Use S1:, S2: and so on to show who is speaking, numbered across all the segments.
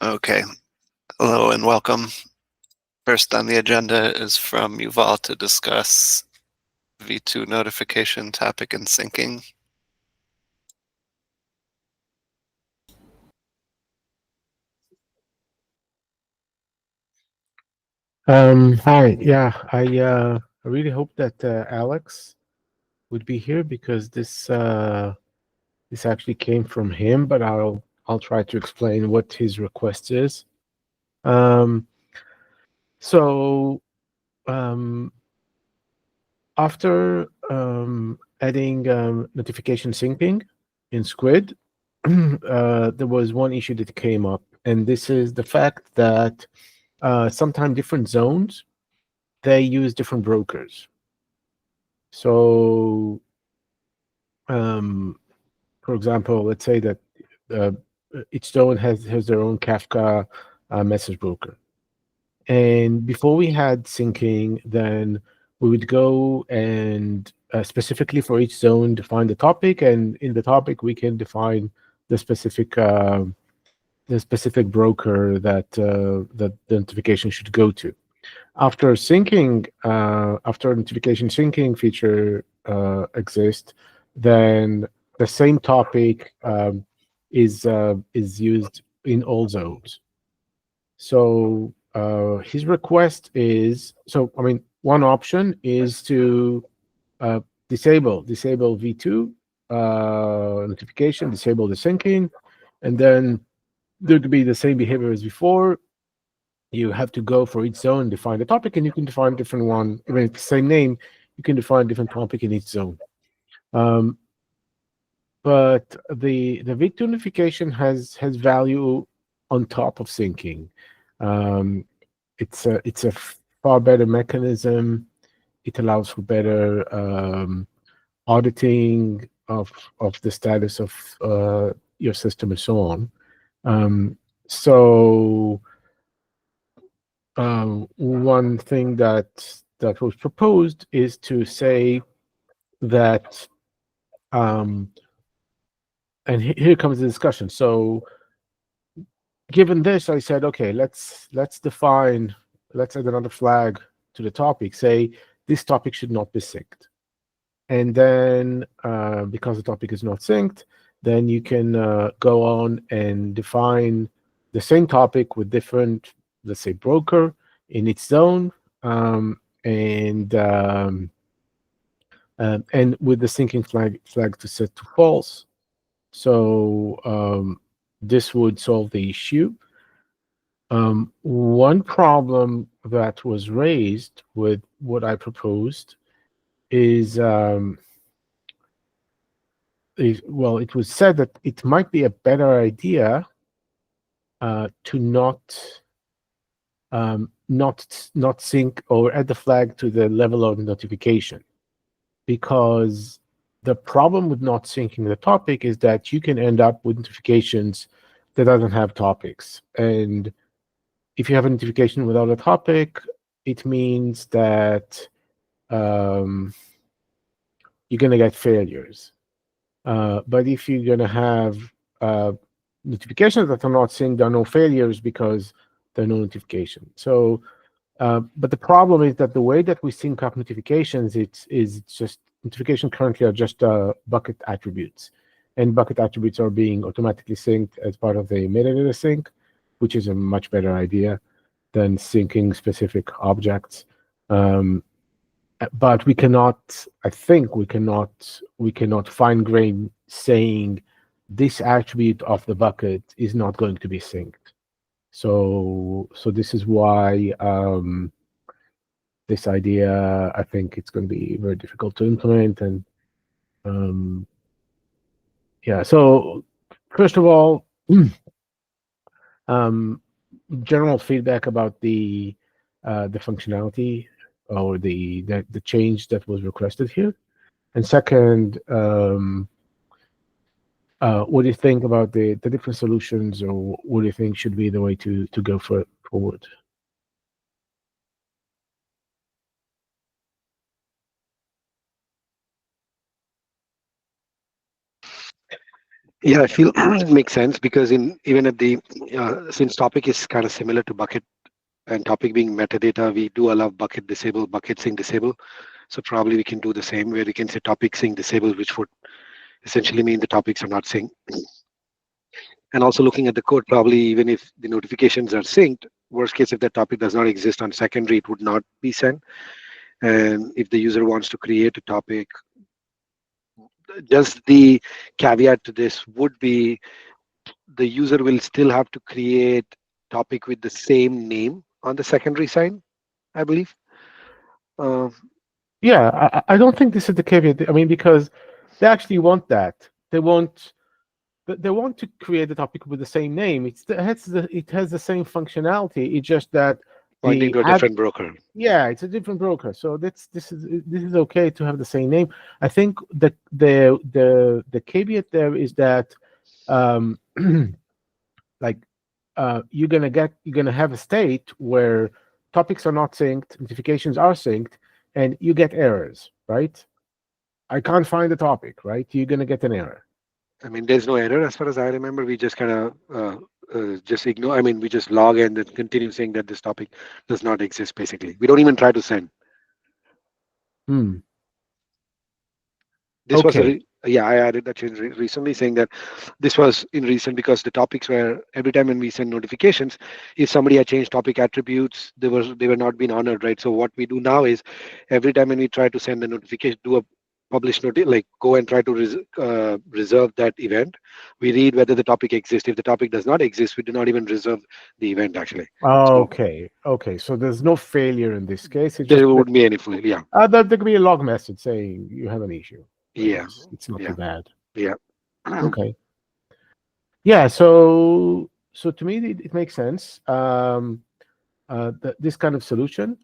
S1: Okay, hello and welcome. First on the agenda is from Yuval to discuss V2 notification topic and syncing.
S2: Hi. Yeah, I really hope that Alex would be here because this actually came from him, but I'll try to explain what his request is. Um, so um, after adding notification syncing in Squid, there was one issue that came up, and this is the fact that sometimes different zones they use different brokers. So for example, let's say that uh, each zone has their own Kafka message broker. And before we had syncing, then we would go and specifically for each zone define the topic, and in the topic we can define the specific broker that the notification should go to. After syncing, after notification syncing feature exists, then the same topic is used in all zones. So his request is so. I mean, one option is to uh, disable V2 notification, disable the syncing, and then there to be the same behavior as before. You have to go for each zone, define the topic, and you can define a different one. Even if it's the same name, you can define a different topic in each zone. Um, but the V2 notification has value on top of syncing. Um, it's a far better mechanism. It allows for better auditing of the status of your system and so on. So one thing that was proposed is to say that, and here comes the discussion. So, given this, I said, okay, let's define, let's add another flag to the topic. Say this topic should not be synced, and then because the topic is not synced, then you can go on and define the same topic with different, let's say, broker in its zone, and with the syncing flag to set to false. So this would solve the issue. One problem that was raised with what I proposed is, well, it was said that it might be a better idea to not sync or add the flag to the level of notification, because the problem with not syncing the topic is that you can end up with notifications that doesn't have topics. And if you have a notification without a topic, it means that you're going to get failures. But if you're going to have notifications that are not synced, there are no failures because there are no notifications. So, but the problem is that the way that we sync up notifications, it's just notifications currently are just bucket attributes, and bucket attributes are being automatically synced as part of the metadata sync, which is a much better idea than syncing specific objects. But we cannot, I think we cannot fine grain saying this attribute of the bucket is not going to be synced. So this is why this idea, I think it's going to be very difficult to implement. And yeah, so first of all, general feedback about the functionality or the change that was requested here. And second, what do you think about the different solutions, or what do you think should be the way to go forward?
S3: Yeah, I feel it makes sense because even at the since topic is kind of similar to bucket and topic being metadata, we do allow bucket disable, bucket sync disable. So probably we can do the same where we can say topic sync disable, which would essentially mean the topics are not synced. And also looking at the code, probably even if the notifications are synced, worst case if that topic does not exist on secondary, it would not be sent. And if the user wants to create a topic, just the caveat to this would be the user will still have to create topic with the same name on the secondary side, I believe. Uh,
S2: Yeah, I don't think this is the caveat. I mean, because they actually want that. They want to create a topic with the same name. It has the same functionality. It's just that
S3: Pointing
S2: the
S3: to a
S2: ad
S3: different broker.
S2: yeah, it's a different broker. So this is okay to have the same name. I think the caveat there is that um like you're gonna have a state where topics are not synced, notifications are synced, and you get errors, right? I can't find the topic, right? You're gonna get an error.
S3: I mean, there's no error as far as I remember. We just kind of just ignore. I mean, we just log and then continue saying that this topic does not exist. Basically, we don't even try to send.
S2: Hmm.
S3: This was
S2: Okay.
S3: yeah, I added that change recently, saying that this was in recent because the topics were every time when we send notifications, if somebody had changed topic attributes, they were not being honored, right? So what we do now is every time when we try to send a notification, do a publish notice, like go and try to reserve that event. We read whether the topic exists. If the topic does not exist, we do not even reserve the event actually. So
S2: Okay. Okay. So there's no failure in this case. It's just
S3: there
S2: that
S3: wouldn't be any failure. Yeah,
S2: there could be a log message saying you have an issue, but
S3: yeah,
S2: it's not too
S3: yeah,
S2: bad.
S3: yeah.
S2: Okay. Yeah. So to me, it makes sense. This kind of solution,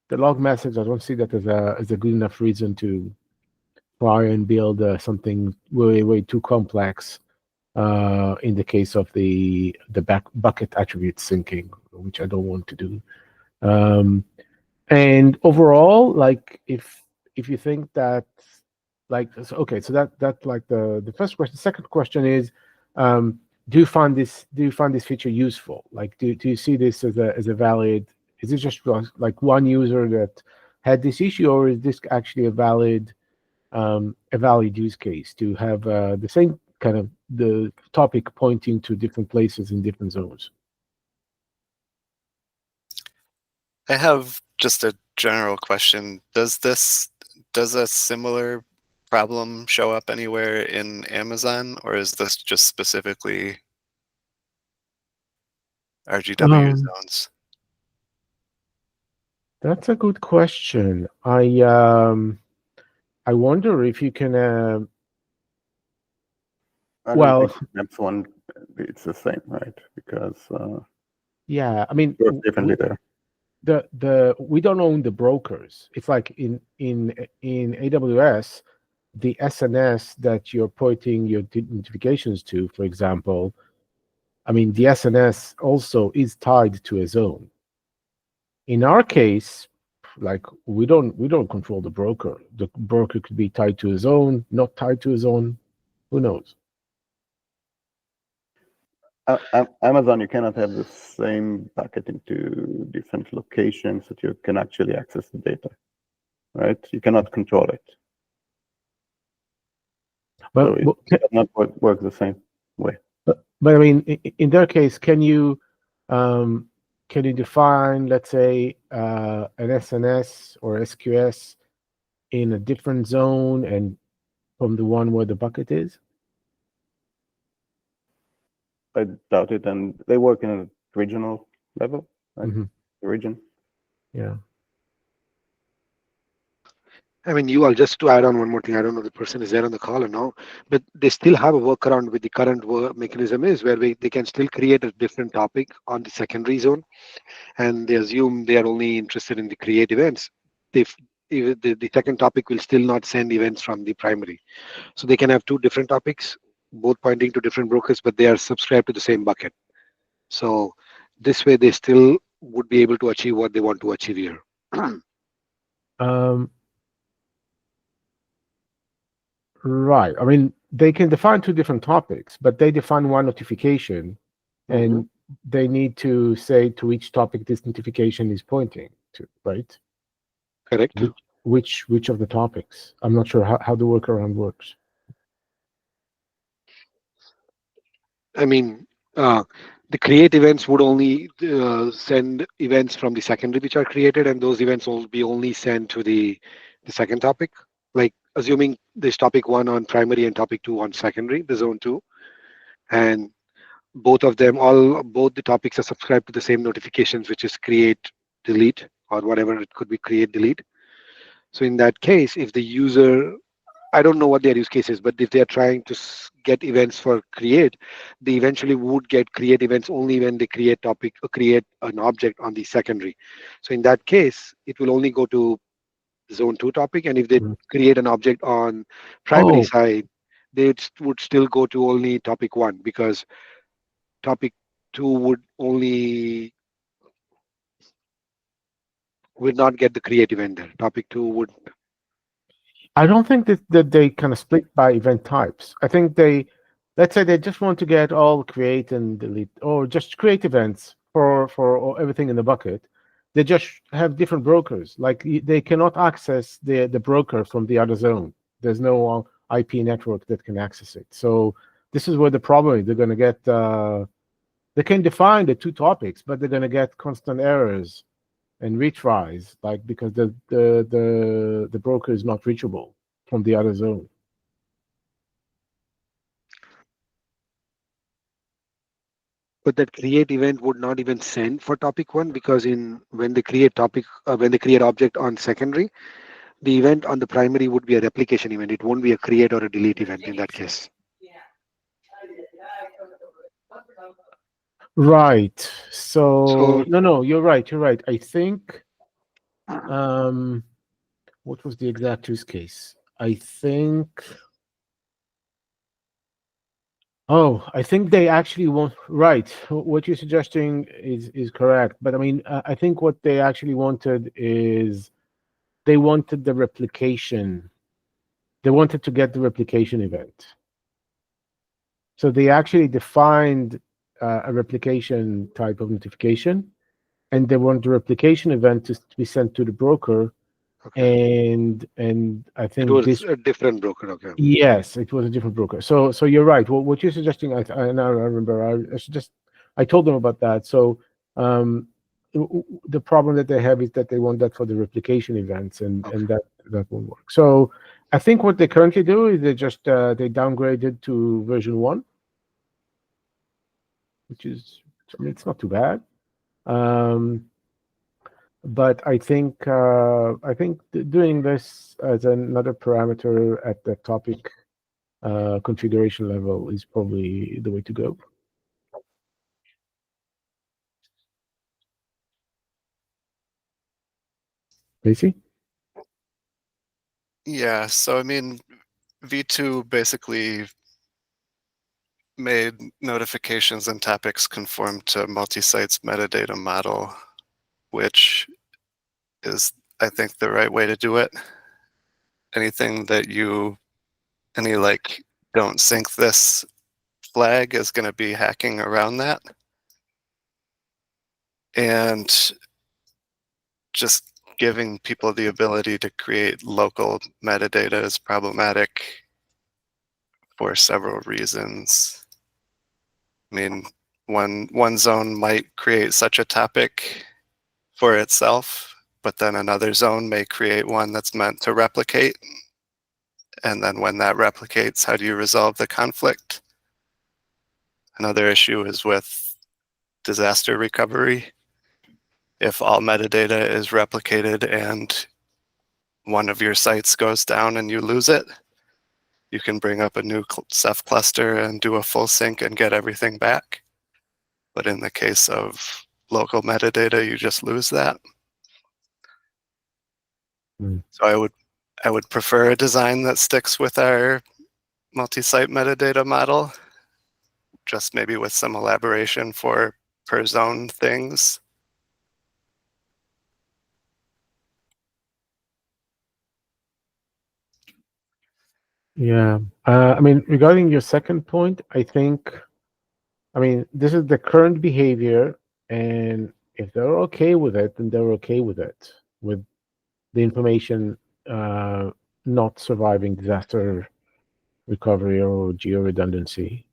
S2: the log message, I don't see that as a good enough reason to try and build something way too complex. In the case of the bucket attribute syncing, which I don't want to do. Um, and overall, like if you think that okay, so that like the first question. Second question is, do you find this feature useful? Like, do you see this as a valid? Is it just like one user that had this issue, or is this actually a valid use case to have the same kind of the topic pointing to different places in different zones?
S1: I have just a general question. Does a similar problem show up anywhere in Amazon, or is this just specifically RGW
S2: Um,
S1: zones?
S2: that's a good question. I wonder if you can.
S4: I don't
S2: Well,
S4: think that's one. It's the same, right? Because
S2: yeah. I mean,
S4: it works differently there.
S2: the we don't own the brokers. It's like in AWS, the SNS that you're pointing your notifications to, for example. I mean, the SNS also is tied to a zone. In our case, like we don't control the broker. The broker could be tied to a zone, not tied to a zone. Who knows?
S4: Amazon, you cannot have the same bucket into different locations that you can actually access the data, right? You cannot control it.
S2: But
S4: So it does not work the same way.
S2: but I mean, in their case, um, can you define, let's say, an SNS or SQS in a different zone and from the one where the bucket is?
S4: I doubt it, and they work in a regional level, right?
S2: Mhm.
S4: The region.
S2: Yeah.
S3: I mean, you all, just to add on one more thing, I don't know if the person is there on the call or no, but they still have a workaround with the current mechanism is where they can still create a different topic on the secondary zone, and they assume they are only interested in the create events. If the second topic will still not send events from the primary. So they can have two different topics, both pointing to different brokers, but they are subscribed to the same bucket. So this way they still would be able to achieve what they want to achieve here.
S2: Right. I mean, they can define two different topics, but they define one notification, and they need to say to each topic this notification is pointing to, right?
S3: Correct.
S2: Which of the topics? I'm not sure how the workaround works.
S3: I mean, the create events would only send events from the secondary which are created, and those events will be only sent to the second topic. Like assuming there's topic 1 on primary and topic 2 on secondary, the zone 2, and both the topics are subscribed to the same notifications, which is create, delete, or whatever it could be, create, delete. So in that case, if the user, I don't know what their use case is, but if they are trying to get events for create, they eventually would get create events only when they create an object on the secondary. So in that case, it will only go to zone 2 topic, and if they create an object on primary side, they would still go to only topic 1, because topic 2 would not get the create event there. Topic 2 would.
S2: I don't think that they kind of split by event types. I think let's say they just want to get all create and delete, or just create events for everything in the bucket. They just have different brokers. Like they cannot access the broker from the other zone. There's no IP network that can access it. So this is where the problem is. They're going to get. They can define the two topics, but they're going to get constant errors and retries, like because the broker is not reachable from the other zone.
S3: But that create event would not even send for topic 1, because when they create object on secondary, the event on the primary would be a replication event. It won't be a create or a delete event in that case.
S2: Right. So no, you're right. I think what was the exact use case? I think they actually want, right. What you're suggesting is correct. But I mean, I think what they actually wanted is they wanted the replication. They wanted to get the replication event. So they actually defined a replication type of notification, and they want the replication event to be sent to the broker.
S3: Okay.
S2: And I think
S3: It was
S2: this,
S3: a different broker. Okay.
S2: yes, it was a different broker. So you're right. What you're suggesting, I now remember. I told them about that. So the problem that they have is that they want that for the replication events, and that won't work. So I think what they currently do is they just they downgraded to version 1, which is, I mean, it's not too bad. But I think doing this as another parameter at the topic configuration level is probably the way to go. Macy?
S1: Yeah, so I mean, V2 basically made notifications and topics conform to multi-site's metadata model, which is, I think, the right way to do it. Anything that any like don't sync this flag is going to be hacking around that. And just giving people the ability to create local metadata is problematic for several reasons. I mean, one zone might create such a topic for itself, but then another zone may create one that's meant to replicate. And then when that replicates, how do you resolve the conflict? Another issue is with disaster recovery. If all metadata is replicated and one of your sites goes down and you lose it, you can bring up a new Ceph cluster and do a full sync and get everything back. But in the case of local metadata, you just lose that. So I would prefer a design that sticks with our multi-site metadata model, just maybe with some elaboration for per zone things.
S2: Yeah. I mean, regarding your second point, I mean, this is the current behavior, and if they're okay with it, then they're okay with it, with the information not surviving disaster recovery or geo redundancy.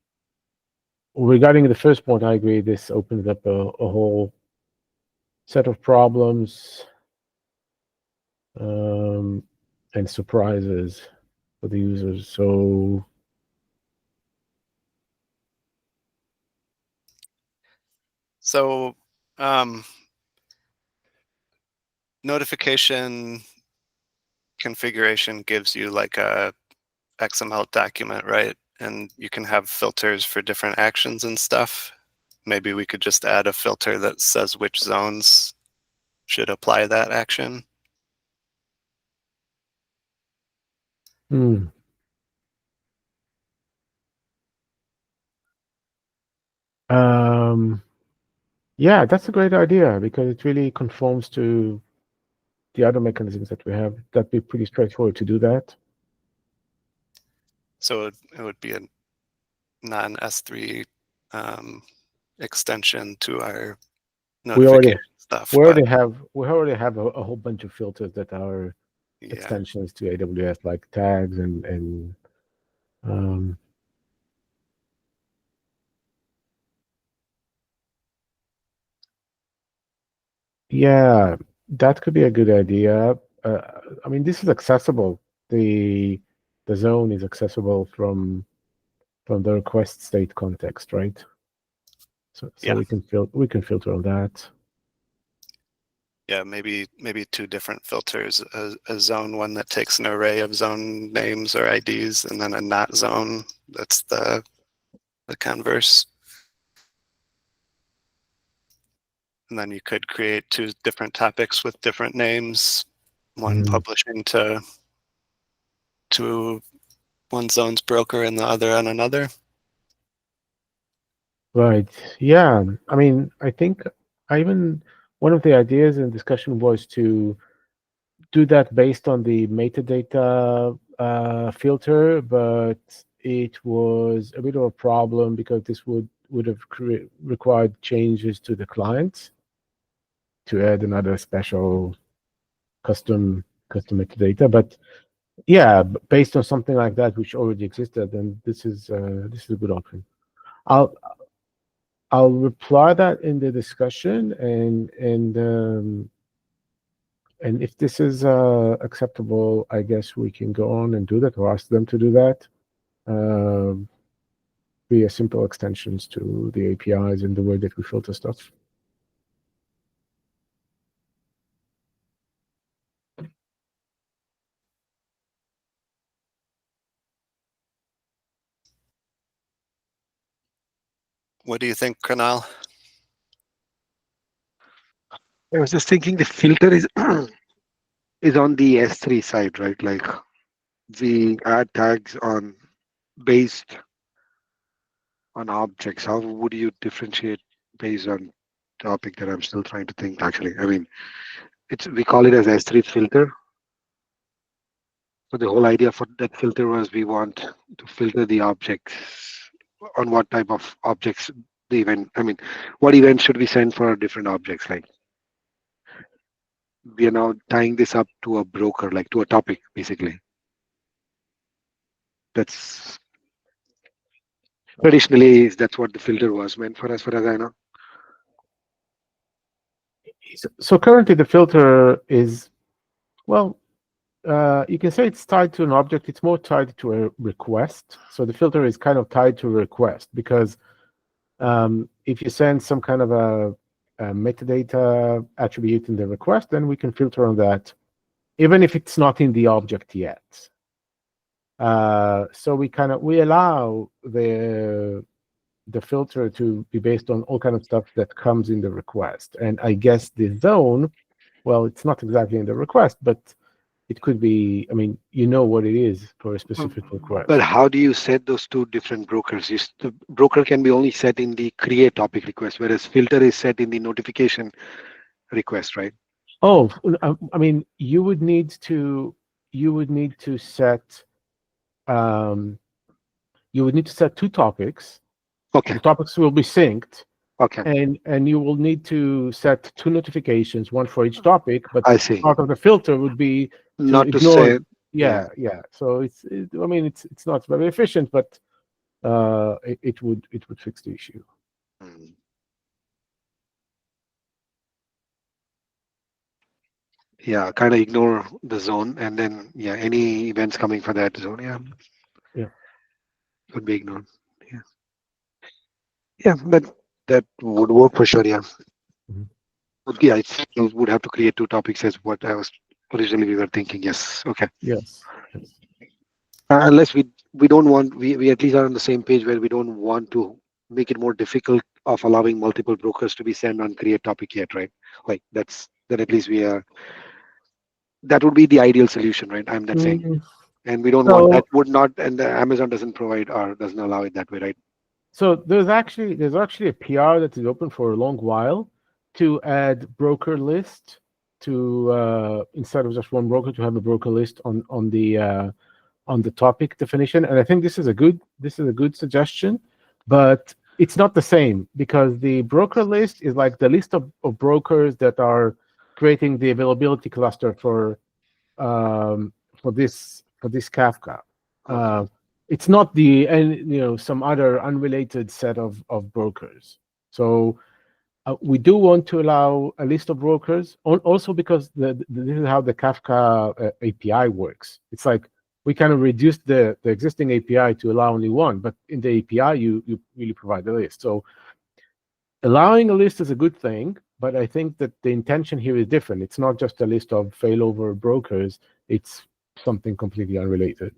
S2: Regarding the first point, I agree. This opens up a whole set of problems and surprises for the users.
S1: So notification configuration gives you like a XML document, right? And you can have filters for different actions and stuff. Maybe we could just add a filter that says which zones should apply that action.
S2: Hmm. Yeah, that's a great idea because it really conforms to the other mechanisms that we have. That'd be pretty straightforward to do that.
S1: So it would be a non-S3 extension to our
S2: We already
S1: notification stuff. But
S2: we already have a whole bunch of filters that are
S1: yeah,
S2: extensions to AWS, like tags and yeah, that could be a good idea. I mean, this is accessible. The zone is accessible from the request state context, right? So
S1: yeah,
S2: we can filter on that.
S1: yeah. Maybe two different filters: a zone one that takes an array of zone names or IDs, and then a not zone that's the converse. And then you could create two different topics with different names, one publishing to one zone's broker and the other on another.
S2: Right. Yeah. I mean, I think one of the ideas in discussion was to do that based on the metadata filter, but it was a bit of a problem because this would have required changes to the client to add another special custom metadata. But yeah, based on something like that which already existed, then this is a good option. I'll reply that in the discussion, and if this is acceptable, I guess we can go on and do that, or ask them to do that via simple extensions to the APIs and the way that we filter stuff.
S1: What do you think, Kunal?
S3: I was just thinking the filter is is on the S3 side, right? Like we add tags on based on objects. How would you differentiate based on topic that I'm still trying to think actually? I mean, we call it as S3 filter. So the whole idea for that filter was we want to filter the objects on what type of objects the event. I mean, what event should we send for different objects? Like we are now tying this up to a broker, like to a topic, basically. That's traditionally that's what the filter was meant for, as far as I know.
S2: So currently the filter is, well, you can say it's tied to an object. It's more tied to a request. So the filter is kind of tied to a request because if you send some kind of a metadata attribute in the request, then we can filter on that, even if it's not in the object yet. So we allow the filter to be based on all kind of stuff that comes in the request. And I guess the zone, well, it's not exactly in the request, but it could be, I mean, you know what it is for a specific request.
S3: But how do you set those two different brokers? The broker can be only set in the create topic request, whereas filter is set in the notification request, right?
S2: Oh, I mean, you would need to set you would need to set 2 topics.
S3: Okay.
S2: The topics will be synced,
S3: Okay.
S2: and you will need to set 2 notifications, one for each topic. But
S3: I see.
S2: part of the filter would be to
S3: Not to
S2: ignore.
S3: say.
S2: Yeah. So I mean, it's not very efficient, but it would fix the issue.
S3: Hmm. Yeah, kind of ignore the zone, and then any events coming for that zone, would be ignored. Yeah, that would work for sure. Yeah.
S2: Mhm.
S3: Yeah, I think you would have to create 2 topics as what I was originally we were thinking. Yes. Okay.
S2: Yes.
S3: Unless we don't want, we at least are on the same page where we don't want to make it more difficult of allowing multiple brokers to be sent on create topic yet, right? Like then at least we are. That would be the ideal solution, right? I'm that saying,
S2: Mm,
S3: and we don't want that. Would not, and the Amazon doesn't provide or doesn't allow it that way, right?
S2: So there's actually a PR that is open for a long while to add broker list to instead of just one broker, to have a broker list on the topic definition. And I think this is a good suggestion, but it's not the same, because the broker list is like the list of brokers that are creating the availability cluster for this Kafka.
S3: Okay.
S2: It's not some other unrelated set of brokers. So we do want to allow a list of brokers, also because this is how the Kafka API works. It's like we kind of reduced the existing API to allow only one, but in the API you really provide a list. So allowing a list is a good thing, but I think that the intention here is different. It's not just a list of failover brokers. It's something completely unrelated.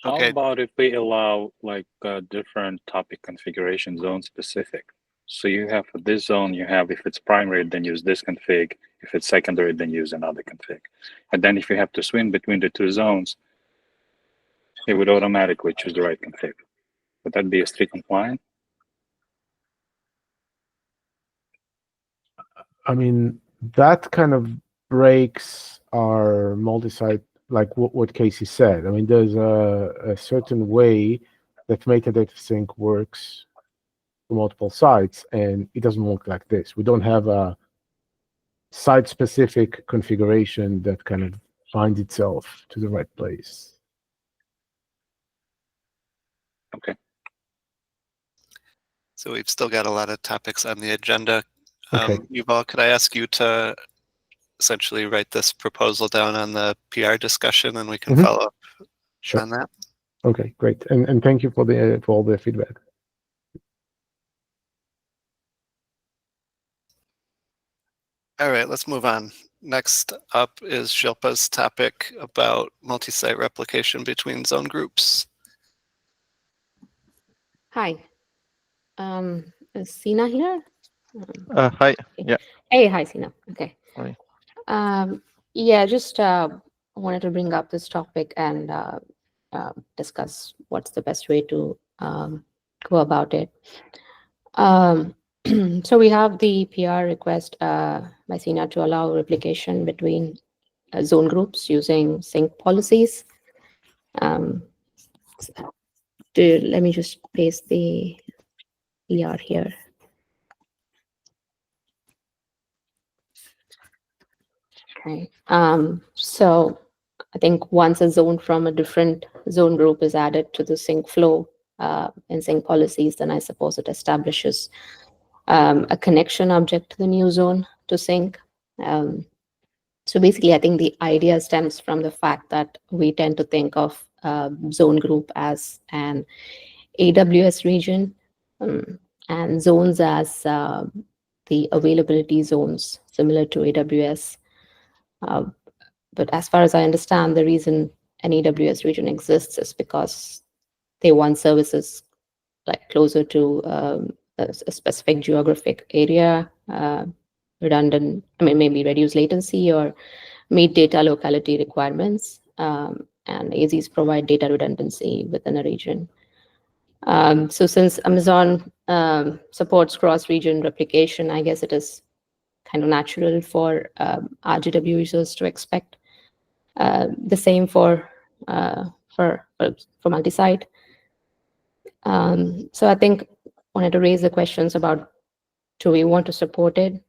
S5: How
S1: Okay.
S5: about if we allow like different topic configuration zone specific? So you have for this zone, you have, if it's primary, then use this config. If it's secondary, then use another config. And then if you have to swing between the 2 zones, it would automatically choose the right config. Would that be S3 compliant?
S2: I mean, that kind of breaks our multi-site, like what Casey said. I mean, there's a certain way that metadata sync works for multiple sites, and it doesn't work like this. We don't have a site-specific configuration that kind of finds itself to the right place.
S5: Okay.
S1: So we've still got a lot of topics on the agenda.
S2: Okay.
S1: Yuval, could I ask you to essentially write this proposal down on the PR discussion, and we can follow up
S2: Sure.
S1: on that?
S2: Okay, great. And thank you for all the feedback.
S1: All right, let's move on. Next up is Shilpa's topic about multi-site replication between zone groups.
S6: Hi. Is Sina here?
S7: Hi. Yeah.
S6: Hey, hi, Sina. Okay.
S7: Hi.
S6: Yeah, just wanted to bring up this topic and discuss what's the best way to go about it. So we have the PR request by Sina to allow replication between zone groups using sync policies. Let me just paste the PR here. Okay. So I think once a zone from a different zone group is added to the sync flow in sync policies, then I suppose it establishes a connection object to the new zone to sync. So basically, I think the idea stems from the fact that we tend to think of zone group as an AWS region and zones as the availability zones similar to AWS. But as far as I understand, the reason an AWS region exists is because they want services like closer to a specific geographic area, redundant, maybe reduce latency or meet data locality requirements. And AZs provide data redundancy within a region. So since Amazon supports cross-region replication, I guess it is kind of natural for RGW users to expect The same for multi-site. So I think wanted to raise the questions about, do we want to support it?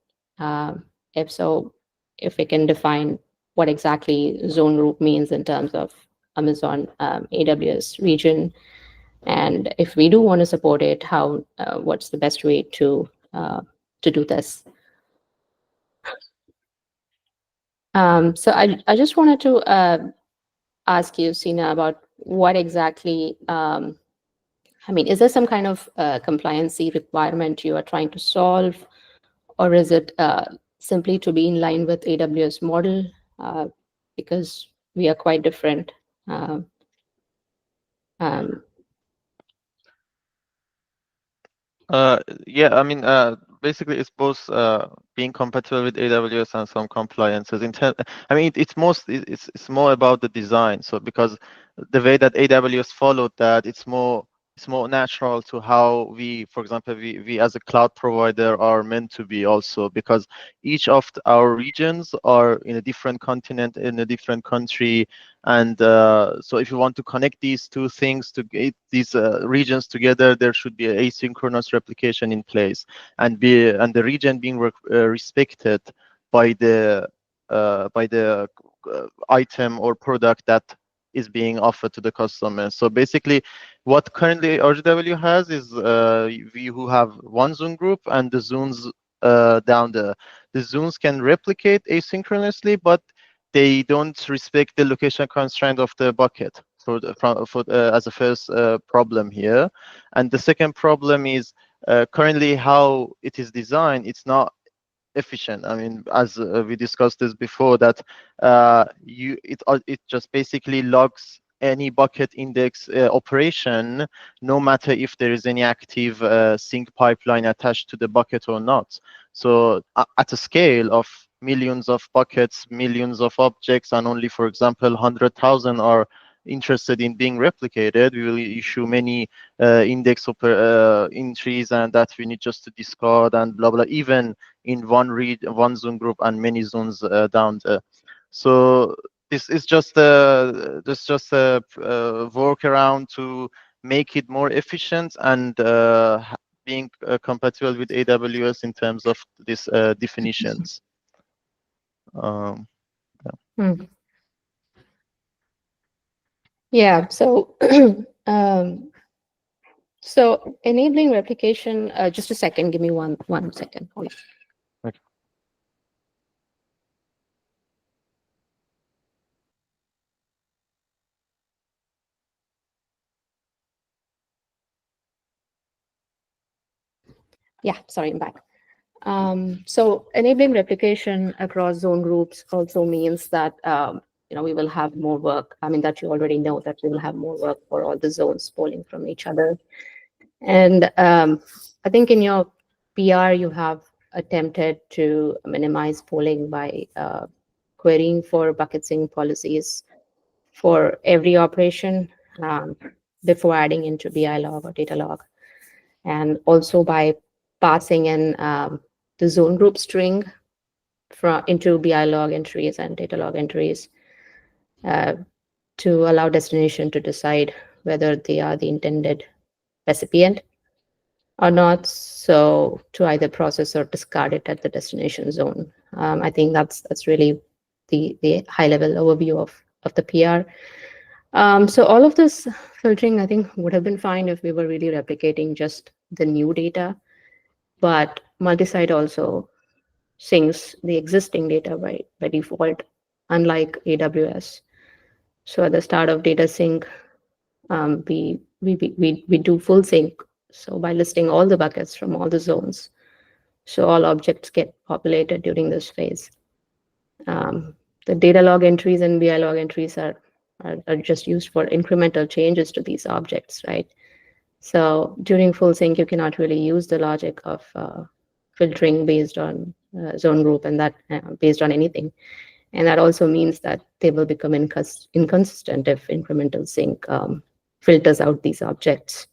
S6: If so, if we can define what exactly zone group means in terms of Amazon AWS region, and if we do want to support it, how what's the best way to do this? So I just wanted to ask you, Sina, about what exactly. I mean, is there some kind of compliancy requirement you are trying to solve, or is it simply to be in line with AWS model? Because we are quite different. Um,
S7: Yeah, I mean, basically, it's both being compatible with AWS and some compliances. I mean, it's more about the design. So because the way that AWS followed that, it's more natural to how we, for example, we as a cloud provider are meant to be also, because each of our regions are in a different continent, in a different country, and so if you want to connect these two things to get these regions together, there should be an asynchronous replication in place, and the region being respected by the item or product that is being offered to the customer. So basically, what currently RGW has is we who have one zone group, and the zones down the zones can replicate asynchronously, but they don't respect the location constraint of the bucket as a first problem here. And the second problem is currently how it is designed, it's not efficient. I mean, as we discussed this before, that it just basically logs any bucket index operation, no matter if there is any active sync pipeline attached to the bucket or not. So at a scale of millions of buckets, millions of objects, and only, for example, 100,000 are interested in being replicated, we will issue many index entries, and that we need just to discard and blah blah, even in one zone group and many zones down there. So this is just a workaround to make it more efficient and being compatible with AWS in terms of these definitions.
S6: Yeah. So so enabling replication. Just a second. Give me one second. Hold on.
S7: Okay.
S6: Yeah, sorry, I'm back. So enabling replication across zone groups also means that we will have more work. I mean, that you already know that we will have more work for all the zones polling from each other. And I think in your PR, you have attempted to minimize polling by querying for bucket sync policies for every operation before adding into BI log or data log, and also by passing in the zone group string into BI log entries and data log entries to allow destination to decide whether they are the intended recipient or not, so to either process or discard it at the destination zone. I think that's really the high level overview of the PR. So all of this filtering, I think, would have been fine if we were really replicating just the new data, but multi-site also syncs the existing data by default, unlike AWS. So at the start of data sync, we do full sync. So by listing all the buckets from all the zones, so all objects get populated during this phase. The data log entries and BI log entries are just used for incremental changes to these objects, right? So during full sync, you cannot really use the logic of filtering based on zone group and that based on anything. And that also means that they will become inconsistent if incremental sync filters out these objects.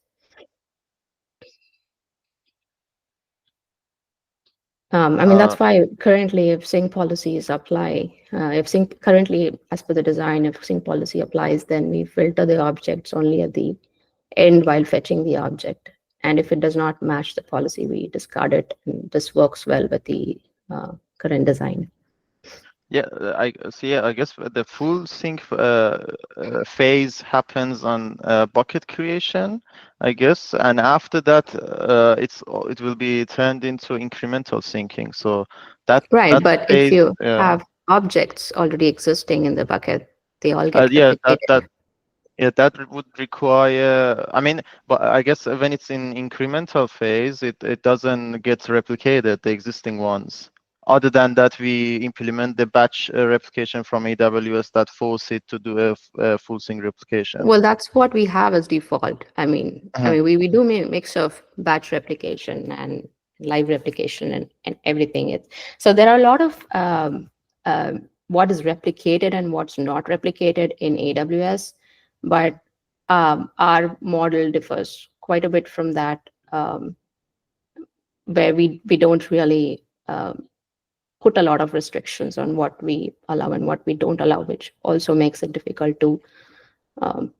S6: I mean, that's why currently if sync policies apply, if sync currently as per the design, if sync policy applies, then we filter the objects only at the end while fetching the object. And if it does not match the policy, we discard it. And this works well with the current design.
S7: Yeah, I see. Yeah, I guess the full sync phase happens on bucket creation, I guess, and after that, it will be turned into incremental syncing. So that
S6: Right, but if
S7: phase,
S6: you
S7: yeah,
S6: have objects already existing in the bucket, they all get
S7: yeah,
S6: replicated.
S7: that would require. I mean, but I guess when it's in incremental phase, it doesn't get replicated, the existing ones. Other than that, we implement the batch replication from AWS that force it to do a full sync replication.
S6: Well, that's what we have as default. I mean, we do a mix of batch replication and live replication and everything. So there are a lot of what is replicated and what's not replicated in AWS, but our model differs quite a bit from that, where we don't really put a lot of restrictions on what we allow and what we don't allow, which also makes it difficult to um,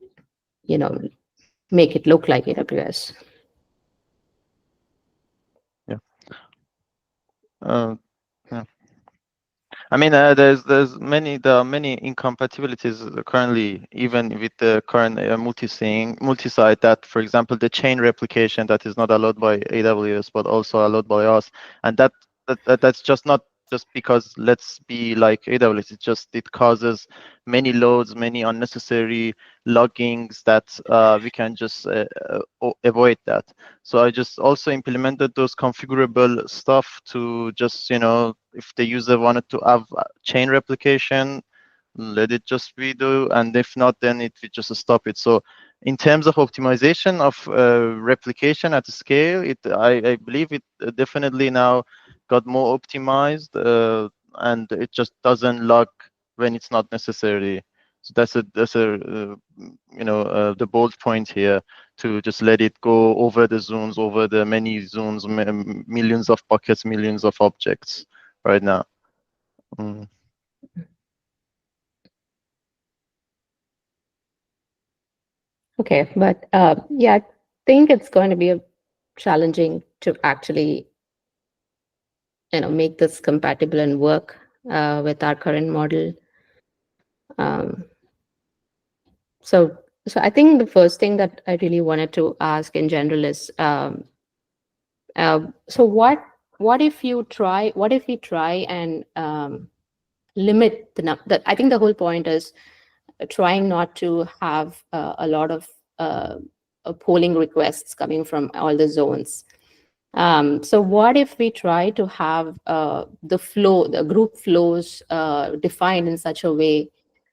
S6: you know, make it look like AWS.
S7: Yeah. Yeah. I mean, there are many incompatibilities currently, even with the current multi-site. That, for example, the chain replication that is not allowed by AWS, but also allowed by us, and that's just not just because let's be like AWS. It causes many loads, many unnecessary loggings that we can just avoid that. So I just also implemented those configurable stuff to just, if the user wanted to have chain replication, let it just redo, and if not, then it will just stop it. So in terms of optimization of replication at scale, I believe it definitely now got more optimized, and it just doesn't log when it's not necessary. So that's the bold point here, to just let it go over the zones, over the many zones, millions of buckets, millions of objects right now.
S6: Okay, but yeah, I think it's going to be challenging to actually, make this compatible and work with our current model. So I think the first thing that I really wanted to ask in general is, so what if we try and limit I think the whole point is trying not to have a lot of polling requests coming from all the zones. So what if we try to have the group flows defined in such a way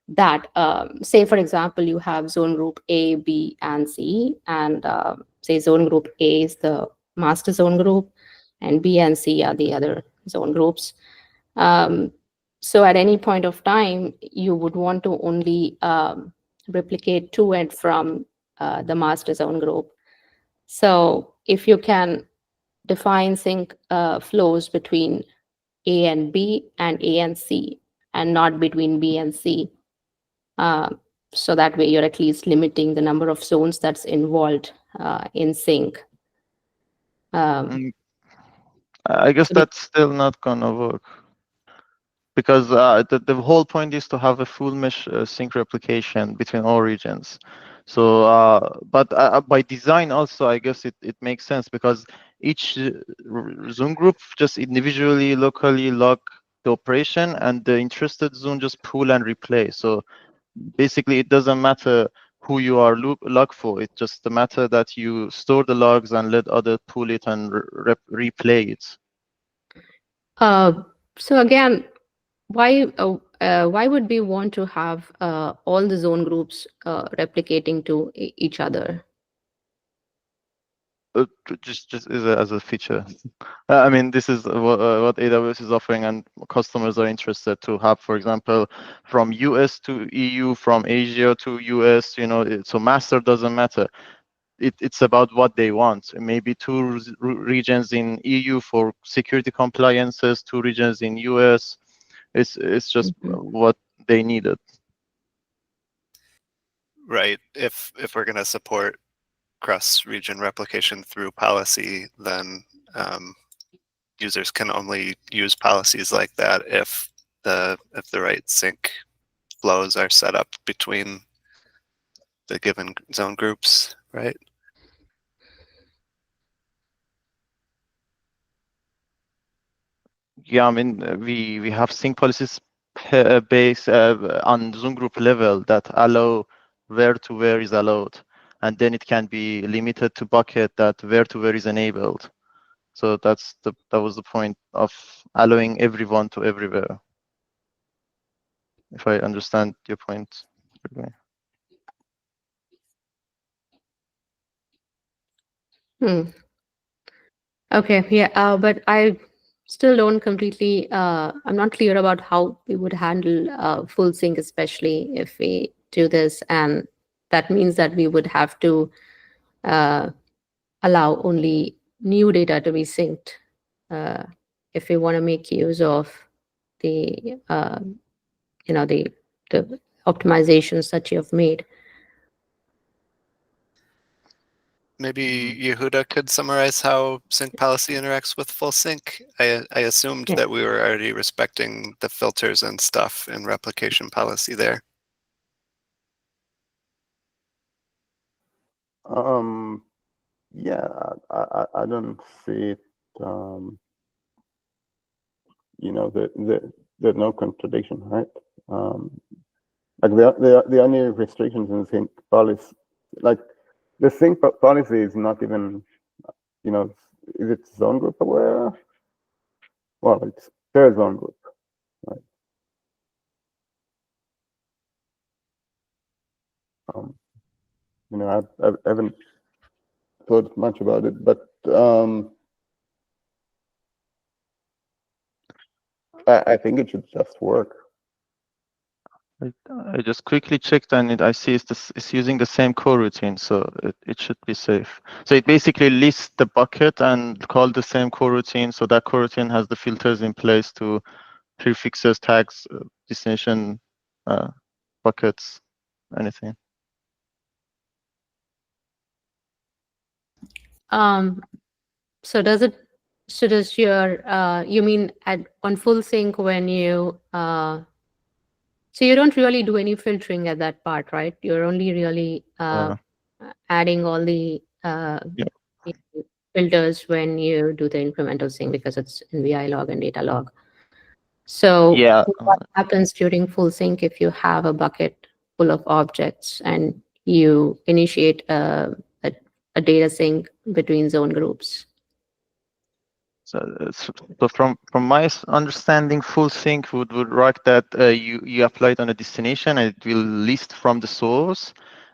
S6: that, say, for example, you have zone group A, B, and C, and say zone group A is the master zone group, and B and C are the other zone groups. So at any point of time, you would want to only replicate to and from the master zone group. So if you can define sync flows between A and B and A and C, and not between B and C, so that way you're at least limiting the number of zones that's involved in sync.
S7: I guess that's still not gonna work, because the whole point is to have a full mesh sync replication between all regions. So, but by design also, I guess it makes sense, because each zone group just individually, locally log the operation, and the interested zone just pull and replay. So basically, it doesn't matter who you are log for. It's just the matter that you store the logs and let other pull it and replay it.
S6: So again, why would we want to have all the zone groups replicating to each other?
S7: Just as a feature. I mean, this is what AWS is offering, and customers are interested to have, for example, from US to EU, from Asia to US. So master doesn't matter. it's about what they want. Maybe two regions in EU for security compliances, two regions in US. It's just what they needed.
S1: Right. If we're going to support cross-region replication through policy, then users can only use policies like that if the right sync flows are set up between the given zone groups, right?
S7: Yeah, I mean, we have sync policies based on zone group level that allow where to where is allowed, and then it can be limited to bucket that where to where is enabled. So that was the point of allowing everyone to everywhere. If I understand your point.
S6: Okay, yeah, but I still don't completely, I'm not clear about how we would handle full sync, especially if we do this. And that means that we would have to allow only new data to be synced if we want to make use of the, the optimizations that you have made.
S1: Maybe Yehuda could summarize how sync policy interacts with full sync. I assumed that we were already respecting the filters and stuff in replication policy there.
S4: Yeah, I don't see it. There's no contradiction, right? Like the only restrictions in sync policy, like the sync policy is not even, is it zone group aware? Well, it's per zone group, right? I haven't thought much about it, but I think it should just work.
S7: I just quickly checked and I see it's using the same coroutine, so it should be safe. So it basically lists the bucket and call the same coroutine, so that coroutine has the filters in place to prefixes, tags, destination, buckets, anything.
S6: So does your you mean on full sync when you so you don't really do any filtering at that part, right? You're only really adding all the filters when you do the incremental sync because it's in VI log and data log. So what happens during full sync if you have a bucket full of objects and you initiate a data sync between zone groups?
S7: So from my understanding, full sync would write that you apply it on a destination and it will list from the source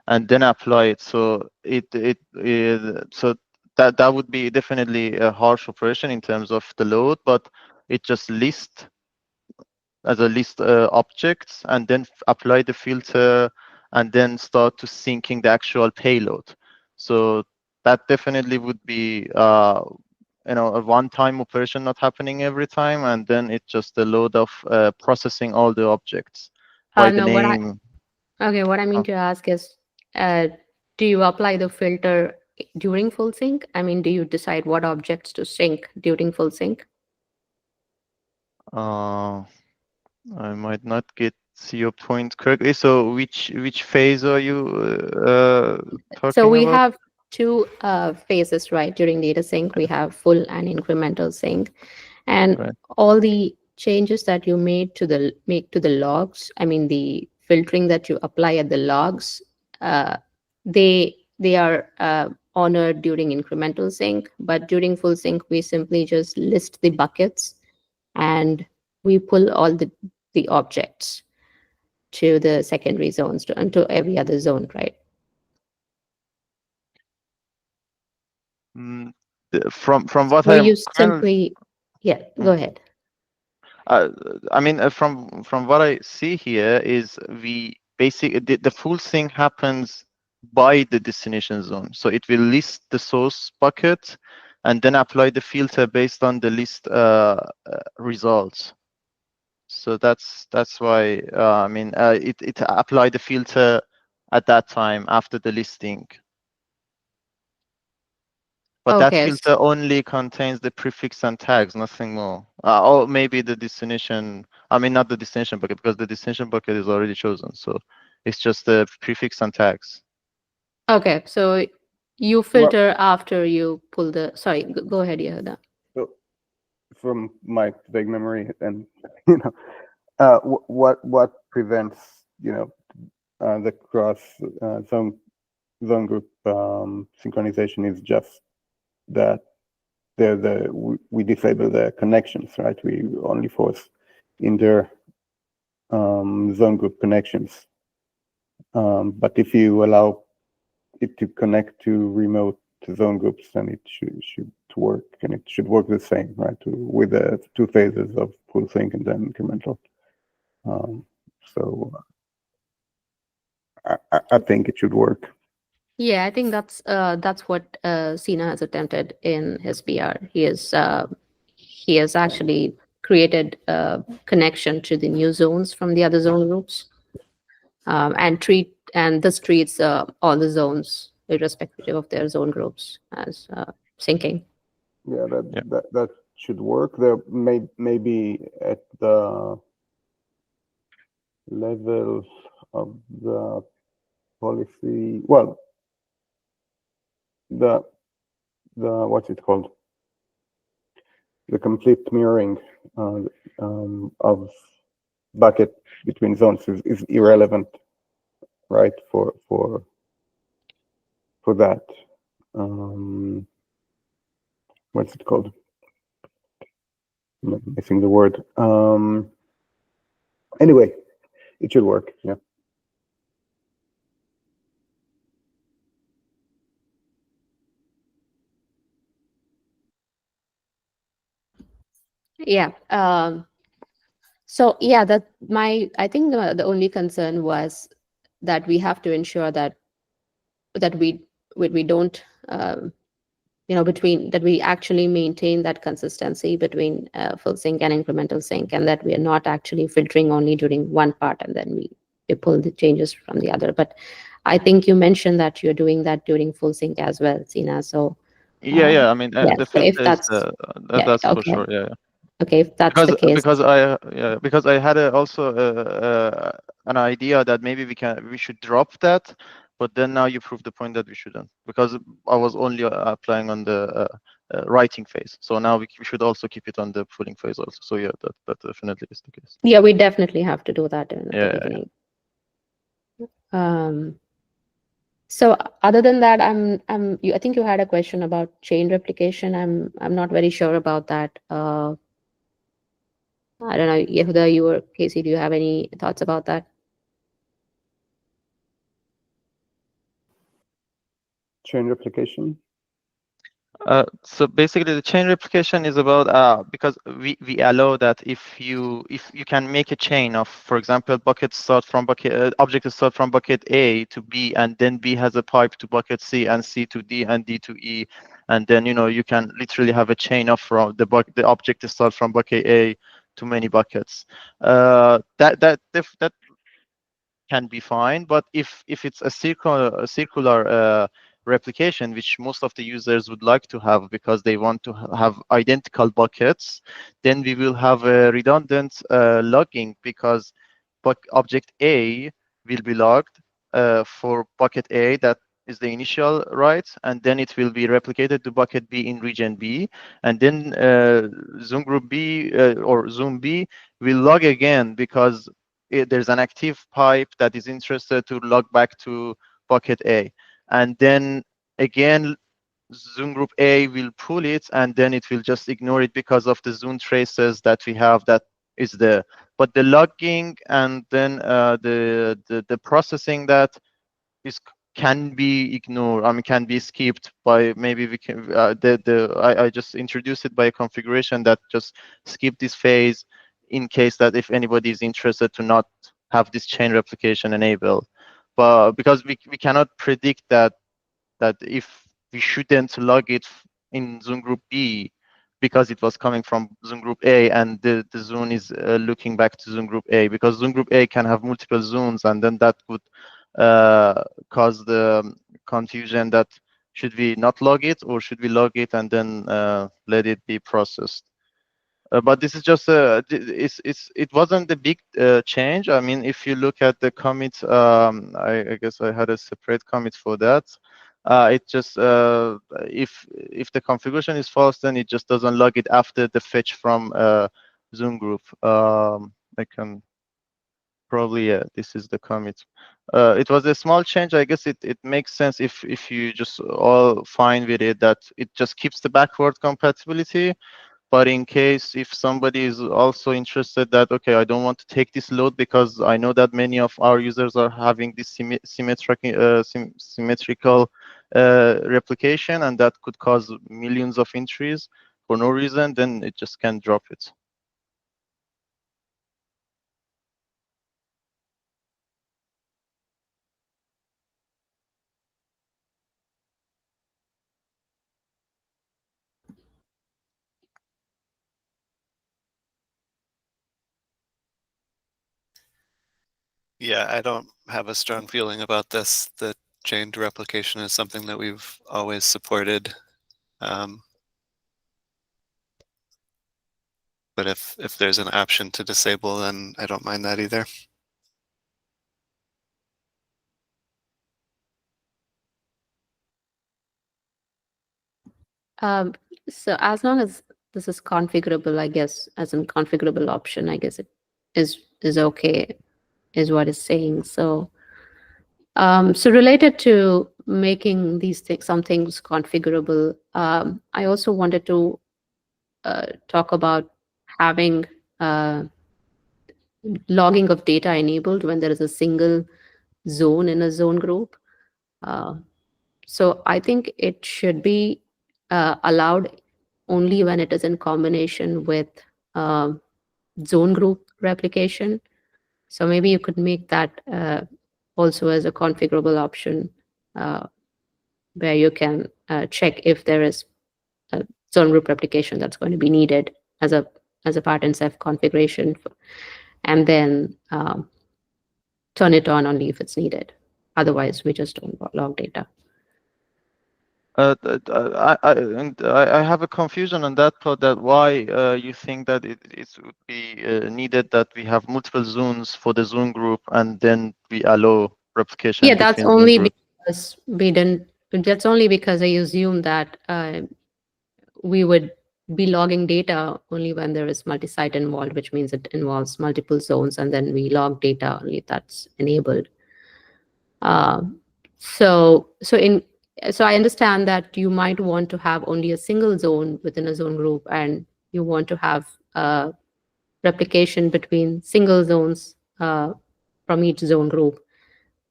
S7: and then apply it. So so that would be definitely a harsh operation in terms of the load, but it just lists as a list objects and then apply the filter and then start to syncing the actual payload. So that definitely would be a one-time operation not happening every time, and then it's just a load of processing all the objects by the name.
S6: What I mean to ask is, do you apply the filter during full sync? I mean, do you decide what objects to sync during full sync?
S7: I might not see your point correctly. So which phase are you talking
S6: So we
S7: about?
S6: have two phases, right? During data sync, we have full and incremental sync, and all the changes that you make to the logs. I mean, the filtering that you apply at the logs, they are honored during incremental sync, but during full sync, we simply just list the buckets and we pull all the objects to the secondary zones to every other zone, right?
S7: From what
S6: so you simply go ahead.
S7: I mean, from what I see here is the full sync happens by the destination zone. So it will list the source bucket and then apply the filter based on the list results. So that's why I mean it applied the filter at that time after the listing. But that
S6: Okay.
S7: filter only contains the prefix and tags, nothing more. Or maybe the destination. I mean, not the destination bucket, because the destination bucket is already chosen. So it's just the prefix and tags.
S6: Okay. So you
S4: Well,
S6: filter after you pull the. Sorry. Go ahead, Yehuda.
S4: so from my vague memory, and what prevents the cross zone group synchronization is just that we disable the connections, right? We only force inter zone group connections. But if you allow it to connect to remote zone groups, then it should work, and it should work the same, right? With the two phases of full sync and then incremental. So I think it should work.
S6: Yeah, I think that's what Sina has attempted in his PR. He has actually created a connection to the new zones from the other zone groups, and this treats all the zones irrespective of their zone groups as syncing.
S4: Yeah, that should work. There maybe at the level of the policy, well, the what's it called? The complete mirroring of bucket between zones is irrelevant, right? For that, what's it called? I'm missing the word. Anyway, it should work. Yeah.
S6: Yeah. So yeah, I think the only concern was that we have to ensure that we don't between that we actually maintain that consistency between full sync and incremental sync, and that we are not actually filtering only during one part and then we pull the changes from the other. But I think you mentioned that you're doing that during full sync as well, Sina. So
S7: Yeah. I mean,
S6: yeah,
S7: the
S6: so if
S7: filter is
S6: that's yeah,
S7: that's for
S6: okay.
S7: sure. Yeah.
S6: Okay, if that's the case.
S7: Because I had also an idea that maybe we should drop that, but then now you prove the point that we shouldn't, because I was only applying on the writing phase. So now we should also keep it on the pulling phase also. So yeah, that definitely is the case.
S6: Yeah, we definitely have to do that in the
S7: Yeah.
S6: beginning. So other than that, I think you had a question about chain replication. I'm not very sure about that. I don't know, Yehuda, you or Casey, do you have any thoughts about that?
S4: Chain replication.
S7: So basically, the chain replication is about because we allow that if you can make a chain of, for example, buckets start from bucket objects start from bucket A to B, and then B has a pipe to bucket C, and C to D, and D to E, and then you can literally have a chain of from the object start from bucket A to many buckets. That can be fine, but if it's a circular replication, which most of the users would like to have because they want to have identical buckets, then we will have a redundant logging, because object A will be logged for bucket A, that is the initial right, and then it will be replicated to bucket B in region B, and then Zoom group B or Zoom B will log again, because there's an active pipe that is interested to log back to bucket A, and then again Zoom group A will pull it, and then it will just ignore it because of the Zoom traces that we have that is there. But the logging and then the processing that is can be ignored. I mean, can be skipped by, maybe we can I just introduced it by a configuration that just skip this phase in case that if anybody is interested to not have this chain replication enabled. but because we cannot predict that if we shouldn't log it in zone group B because it was coming from zone group A and the zone is looking back to zone group A, because zone group A can have multiple zones, and then that could cause the confusion that should we not log it or should we log it and then let it be processed. But this is just it wasn't a big change. I mean, if you look at the commit, I guess I had a separate commit for that. It just if the configuration is false, then it just doesn't log it after the fetch from Zoom group. I can probably, yeah, this is the commit. It was a small change. I guess it makes sense if you just all fine with it, that it just keeps the backward compatibility. But in case if somebody is also interested that, okay, I don't want to take this load because I know that many of our users are having this symmetrical replication, and that could cause millions of entries for no reason, then it just can drop it.
S1: Yeah, I don't have a strong feeling about this. The chained replication is something that we've always supported. But if there's an option to disable, then I don't mind that either.
S6: So as long as this is configurable, I guess, as a configurable option, I guess it is okay, is what it's saying. So so related to making these things, some things configurable, I also wanted to talk about having logging of data enabled when there is a single zone in a zone group. So I think it should be allowed only when it is in combination with zone group replication. So maybe you could make that also as a configurable option, where you can check if there is a zone group replication that's going to be needed as a part and self configuration, and then turn it on only if it's needed. Otherwise, we just don't log data.
S7: I have a confusion on that part, that why you think that it would be needed that we have multiple zones for the zone group and then we allow replication.
S6: Yeah, that's
S7: between
S6: only
S7: zone group.
S6: because we didn't. That's only because I assume that we would be logging data only when there is multi-site involved, which means it involves multiple zones, and then we log data only if that's enabled. So I understand that you might want to have only a single zone within a zone group, and you want to have replication between single zones from each zone group.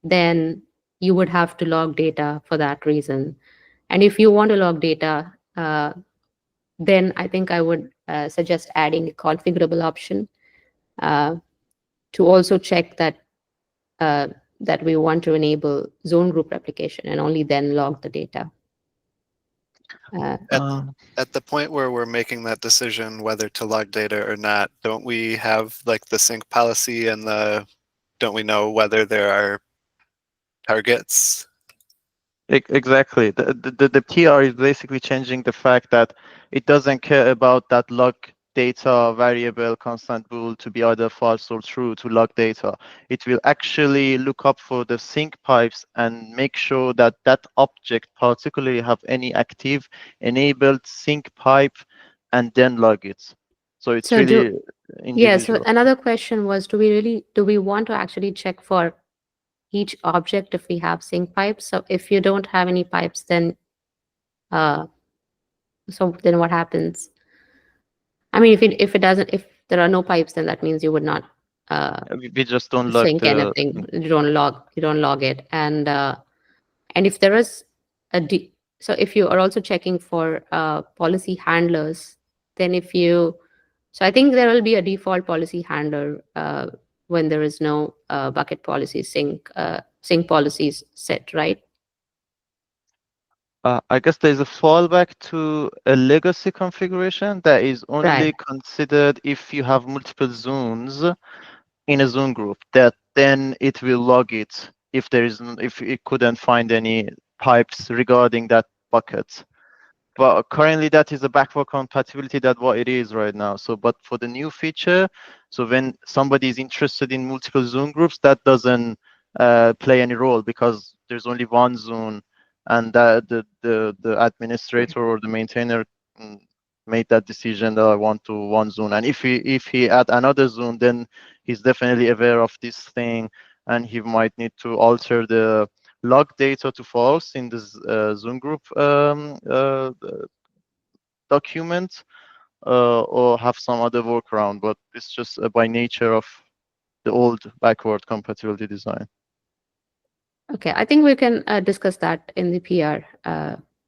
S6: Then you would have to log data for that reason. And if you want to log data, then I think I would suggest adding a configurable option to also check that that we want to enable zone group replication and only then log the data.
S1: At the point where we're making that decision whether to log data or not, don't we have like the sync policy and don't we know whether there are targets?
S7: Exactly. The PR is basically changing the fact that it doesn't care about that log data variable constant bool to be either false or true to log data. It will actually look up for the sync pipes and make sure that that object particularly have any active enabled sync pipe and then log it. So it's really individual.
S6: Yeah, so another question was, do we want to actually check for each object if we have sync pipes? So if you don't have any pipes, then so then what happens? I mean, if there are no pipes, then that means you would not
S7: we just don't log
S6: sync anything. You don't log it. And if there is so if you are also checking for policy handlers, then so I think there will be a default policy handler when there is no bucket policy sync sync policies set, right?
S7: I guess there's a fallback to a legacy configuration that is only
S6: Right.
S7: considered if you have multiple zones in a zone group. That then it will log it if if it couldn't find any pipes regarding that bucket. But currently that is a backward compatibility that what it is right now. So, but for the new feature, so when somebody is interested in multiple zone groups, that doesn't play any role because there's only one zone, and the administrator or the maintainer made that decision that I want to one zone. And if he add another zone, then he's definitely aware of this thing, and he might need to alter the log data to false in this zone group document, or have some other workaround. But it's just by nature of the old backward compatibility design.
S6: Okay, I think we can discuss that in the PR.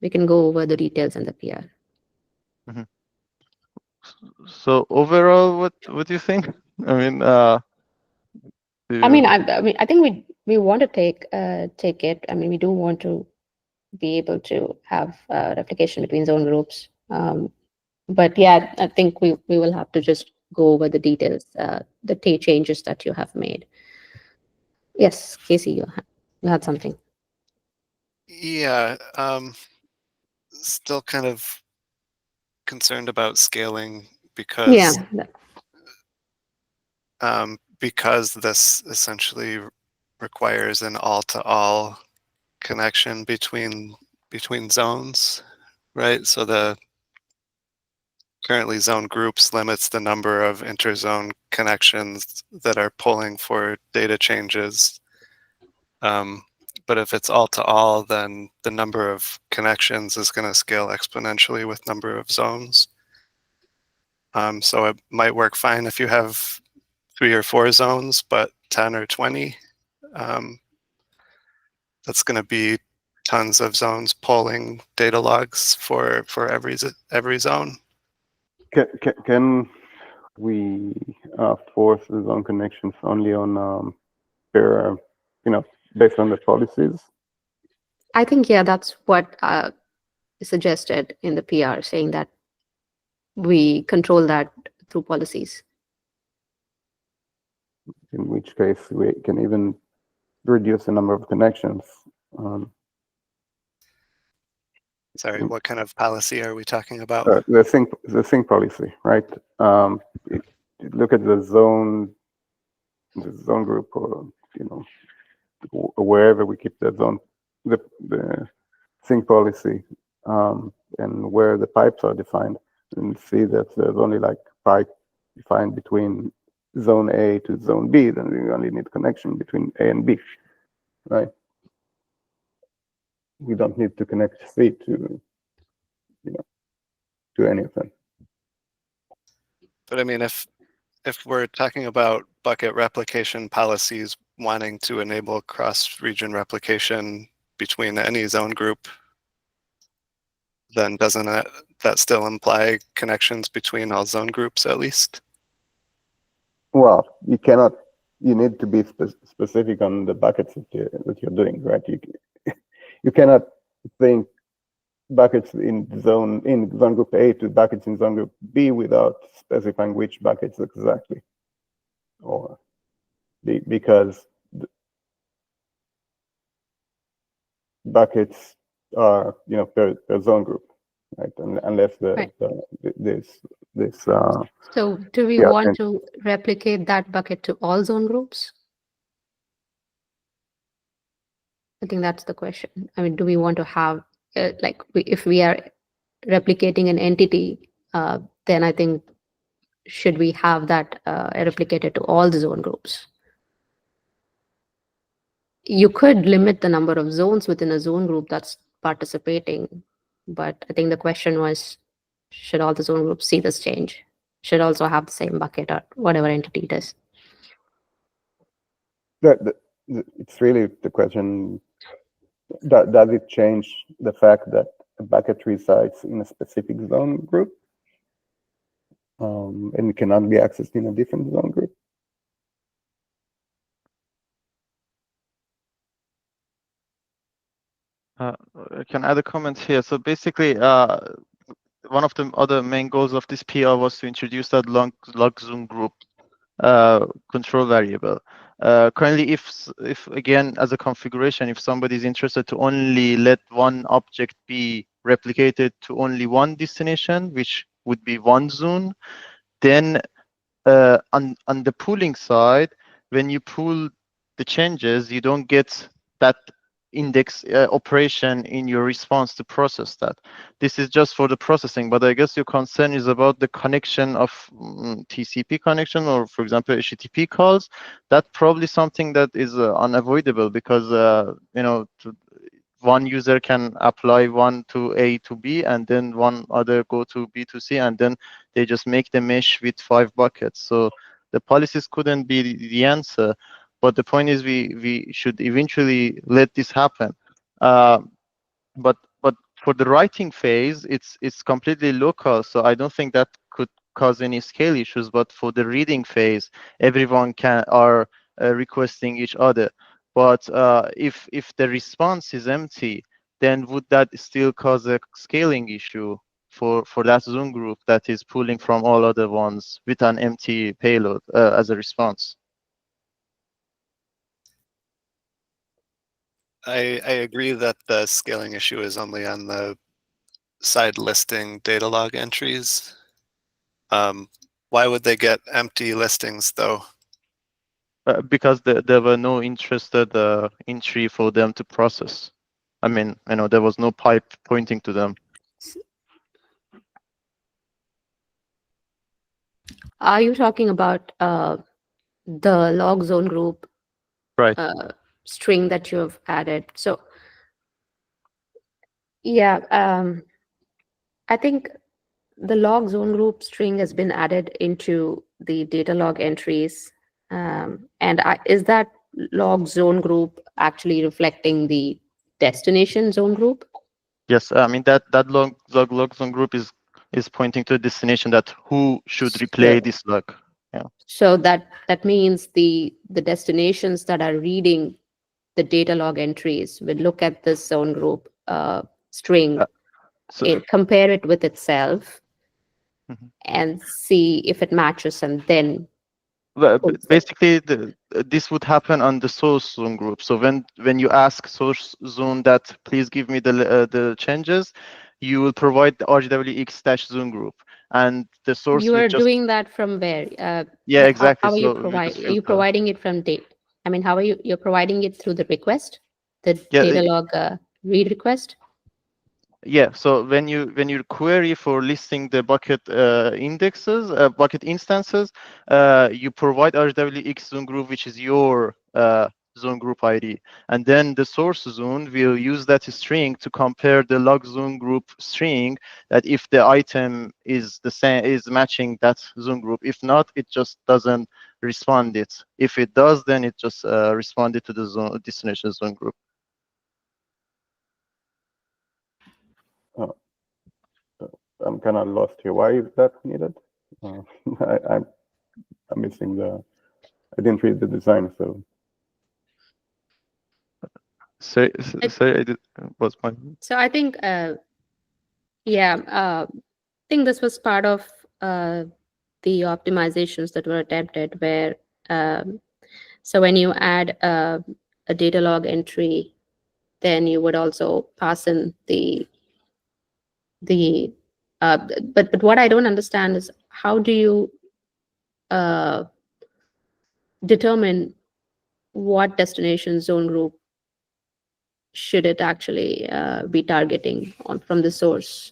S6: We can go over the details in the PR.
S7: So overall, what do you think? I mean,
S6: I think we want to take it. I mean, we do want to be able to have replication between zone groups. But yeah, I think we will have to just go over the details, the changes that you have made. Yes, Casey, you had something.
S1: Yeah, still kind of concerned about scaling because because this essentially requires an all-to-all connection between zones, right? So the currently zone groups limits the number of interzone connections that are pulling for data changes. But if it's all-to-all, then the number of connections is going to scale exponentially with number of zones. So it might work fine if you have 3 or 4 zones, but 10 or 20, that's going to be tons of zones pulling data logs for every zone.
S4: Can we force the zone connections only on per, based on the policies?
S6: I think, yeah, that's what is suggested in the PR, saying that we control that through policies.
S4: In which case we can even reduce the number of connections.
S1: Sorry, what kind of policy are we talking about?
S4: The sync policy, right? Look at the zone group, or wherever we keep the zone, the sync policy, and where the pipes are defined, and see that there's only like pipe defined between zone A to zone B. Then we only need connection between A and B, right? We don't need to connect C to any of them.
S1: But I mean, if we're talking about bucket replication policies wanting to enable cross-region replication between any zone group, then doesn't that still imply connections between all zone groups at least?
S4: Well, you cannot. You need to be specific on the buckets that you're doing, right? You cannot think buckets in zone group A to buckets in zone group B without specifying which buckets exactly, or because buckets are per zone group, right? Unless this.
S6: So do we want to replicate that bucket to all zone groups? I think that's the question. I mean, do we want to have, if we are replicating an entity, then I think, should we have that replicated to all the zone groups? You could limit the number of zones within a zone group that's participating, but I think the question was, should all the zone groups see this change? Should also have the same bucket or whatever entity it is.
S4: It's really the question, does it change the fact that a bucket resides in a specific zone group and cannot be accessed in a different zone group?
S7: I can add a comment here. So basically, one of the other main goals of this PR was to introduce that log zoom group control variable. Currently, if again as a configuration, if somebody is interested to only let one object be replicated to only one destination, which would be one zone, then on the pooling side, when you pool the changes, you don't get that index operation in your response to process that. This is just for the processing, but I guess your concern is about the connection of TCP connection, or for example, HTTP calls. That's probably something that is unavoidable, because one user can apply one to A to B, and then one other go to B to C, and then they just make the mesh with 5 buckets. So the policies couldn't be the answer, but the point is we should eventually let this happen. But for the writing phase, it's completely local, so I don't think that could cause any scale issues. But for the reading phase, everyone are requesting each other. But if the response is empty, then would that still cause a scaling issue for that Zoom group that is pulling from all other ones with an empty payload as a response?
S1: I agree that the scaling issue is only on the side listing data log entries. Why would they get empty listings though?
S7: Because there were no interested entry for them to process. I mean, there was no pipe pointing to them.
S6: Are you talking about the log zone group
S7: Right.
S6: string that you have added? So yeah, I think the log zone group string has been added into the data log entries. Is that log zone group actually reflecting the destination zone group?
S7: Yes, I mean that log zone group is pointing to a destination that who should replay this log. Yeah.
S6: So that means the destinations that are reading the data log entries will look at this zone group string, compare it with itself, and see if it matches, and then
S7: well, basically this would happen on the source zone group. So when you ask source zone that please give me the changes, you will provide the RGWX-zone group, and the source
S6: you
S7: will
S6: are
S7: just
S6: doing that from where?
S7: Yeah, exactly.
S6: How are you
S7: So we just
S6: Are you providing it from date? I mean, how are you're providing it through the request, the data log read request?
S7: Yeah, so when you query for listing the bucket indexes, bucket instances, you provide RWX zone group, which is your zone group ID, and then the source zone will use that string to compare the log zone group string, that if the item is the same, is matching that zone group. If not, it just doesn't respond it. If it does, then it just responded to the destination zone group.
S4: I'm kind of lost here. Why is that needed? I'm missing I didn't read the design, so.
S7: Sorry, I did. What's my?
S6: So I think, I think this was part of the optimizations that were attempted, where so when you add a data log entry, then you would also pass in but what I don't understand is, how do you determine what destination zone group should it actually be targeting from the source?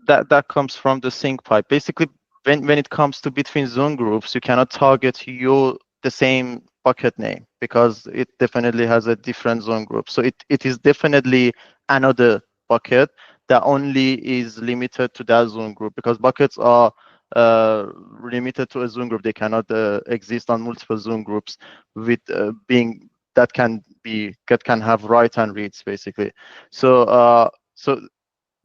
S7: That comes from the sync pipe. Basically, when it comes to between zone groups, you cannot target the same bucket name, because it definitely has a different zone group. So it is definitely another bucket that only is limited to that zone group, because buckets are limited to a zone group. They cannot exist on multiple zone groups with being that can have write and reads, basically. So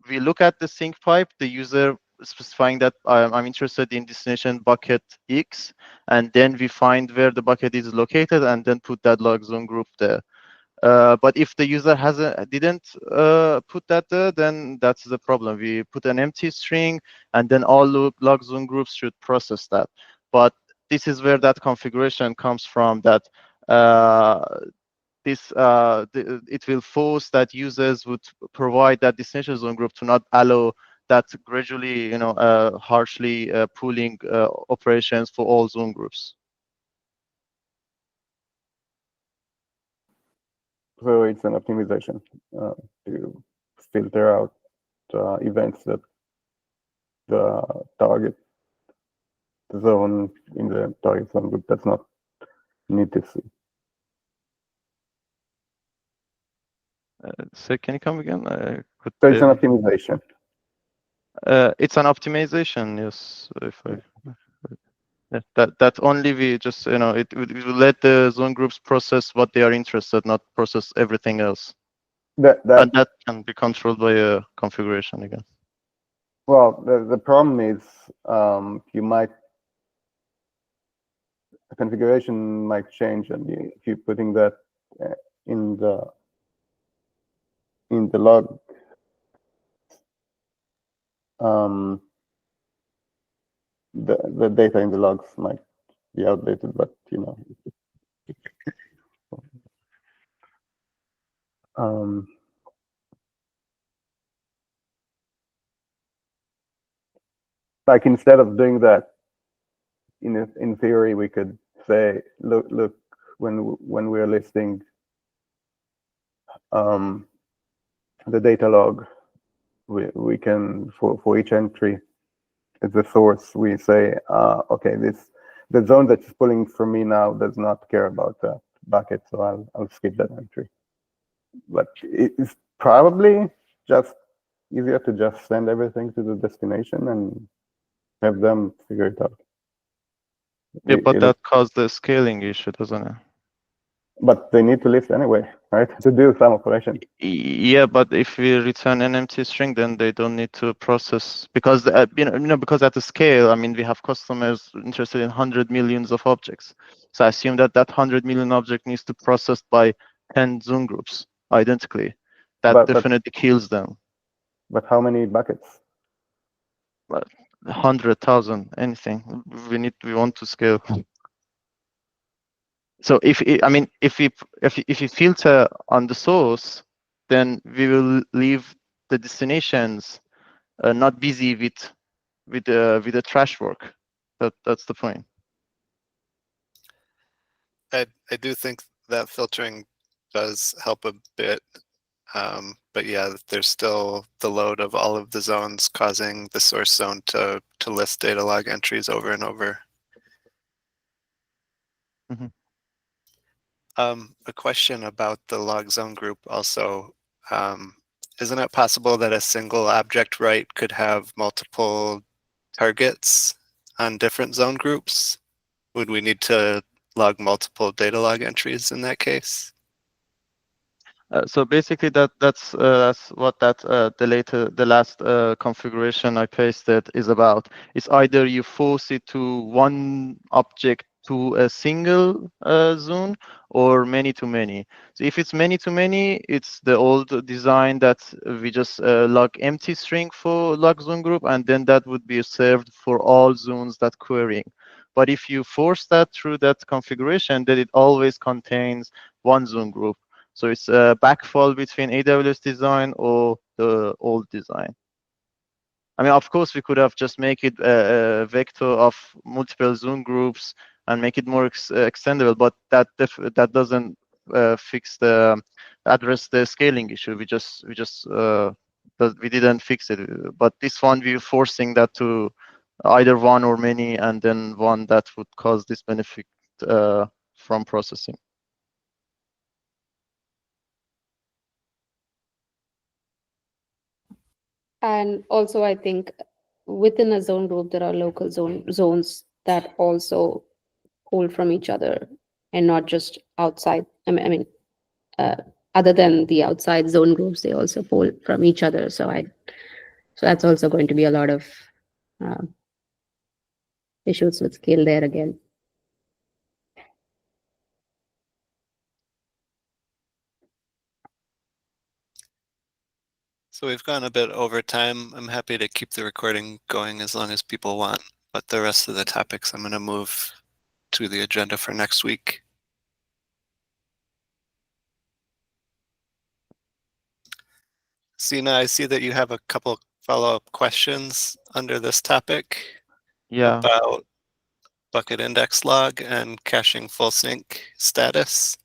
S7: we look at the sync pipe, the user specifying that I'm interested in destination bucket X, and then we find where the bucket is located, and then put that log zone group there. But if the user didn't put that there, then that's the problem. We put an empty string, and then all log zone groups should process that. But this is where that configuration comes from, that it will force that users would provide that destination zone group to not allow that gradually, harshly pooling operations for all zone groups.
S4: So it's an optimization to filter out events that the target zone in the target zone group does not need to see.
S7: So can you come again?
S4: So it's an optimization.
S7: It's an optimization, yes. That only we just, it will let the zone groups process what they are interested, not process everything else. And that can be controlled by a configuration again.
S4: Well, the problem is the configuration might change, and if you're putting that in the log, the data in the logs might be outdated, but like instead of doing that, in theory, we could say, look, when we're listing the data log, we can, for each entry at the source, we say, okay, the zone that's pulling from me now does not care about that bucket, so I'll skip that entry. But it's probably just easier to just send everything to the destination and have them figure it out.
S7: Yeah, but that caused the scaling issue, doesn't it?
S4: But they need to list anyway, right? To do some operation.
S7: Yeah, but if we return an empty string, then they don't need to process, because because at the scale, I mean, we have customers interested in 100 millions of objects. So I assume that 100 million object needs to process by 10 zone groups identically. That definitely kills them.
S4: But how many buckets?
S7: 100,000, anything. We want to scale. So if you filter on the source, then we will leave the destinations not busy with the trash work. That's the point.
S1: I do think that filtering does help a bit, but yeah, there's still the load of all of the zones causing the source zone to list data log entries over and over.
S7: Mm-hmm.
S1: A question about the log zone group also. Isn't it possible that a single object write could have multiple targets on different zone groups? Would we need to log multiple data log entries in that case?
S7: So basically, that's what the last configuration I pasted is about. It's either you force it to one object to a single zone, or many to many. So if it's many to many, it's the old design that we just log empty string for log zone group, and then that would be served for all zones that querying. But if you force that through that configuration, then it always contains one zone group. So it's a backfall between AWS design or the old design. I mean, of course, we could have just make it a vector of multiple zone groups and make it more extendable, but that doesn't address the scaling issue. We didn't fix it. But this one, we're forcing that to either one or many, and then one that would cause this benefit from processing.
S6: And also, I think within a zone group, there are local zones that also pull from each other and not just outside. Other than the outside zone groups, they also pull from each other. So that's also going to be a lot of issues with scale there again.
S1: So we've gone a bit over time. I'm happy to keep the recording going as long as people want, but the rest of the topics I'm going to move to the agenda for next week. Sina, I see that you have a couple follow-up questions under this topic
S7: Yeah.
S1: about bucket index log and caching full sync status.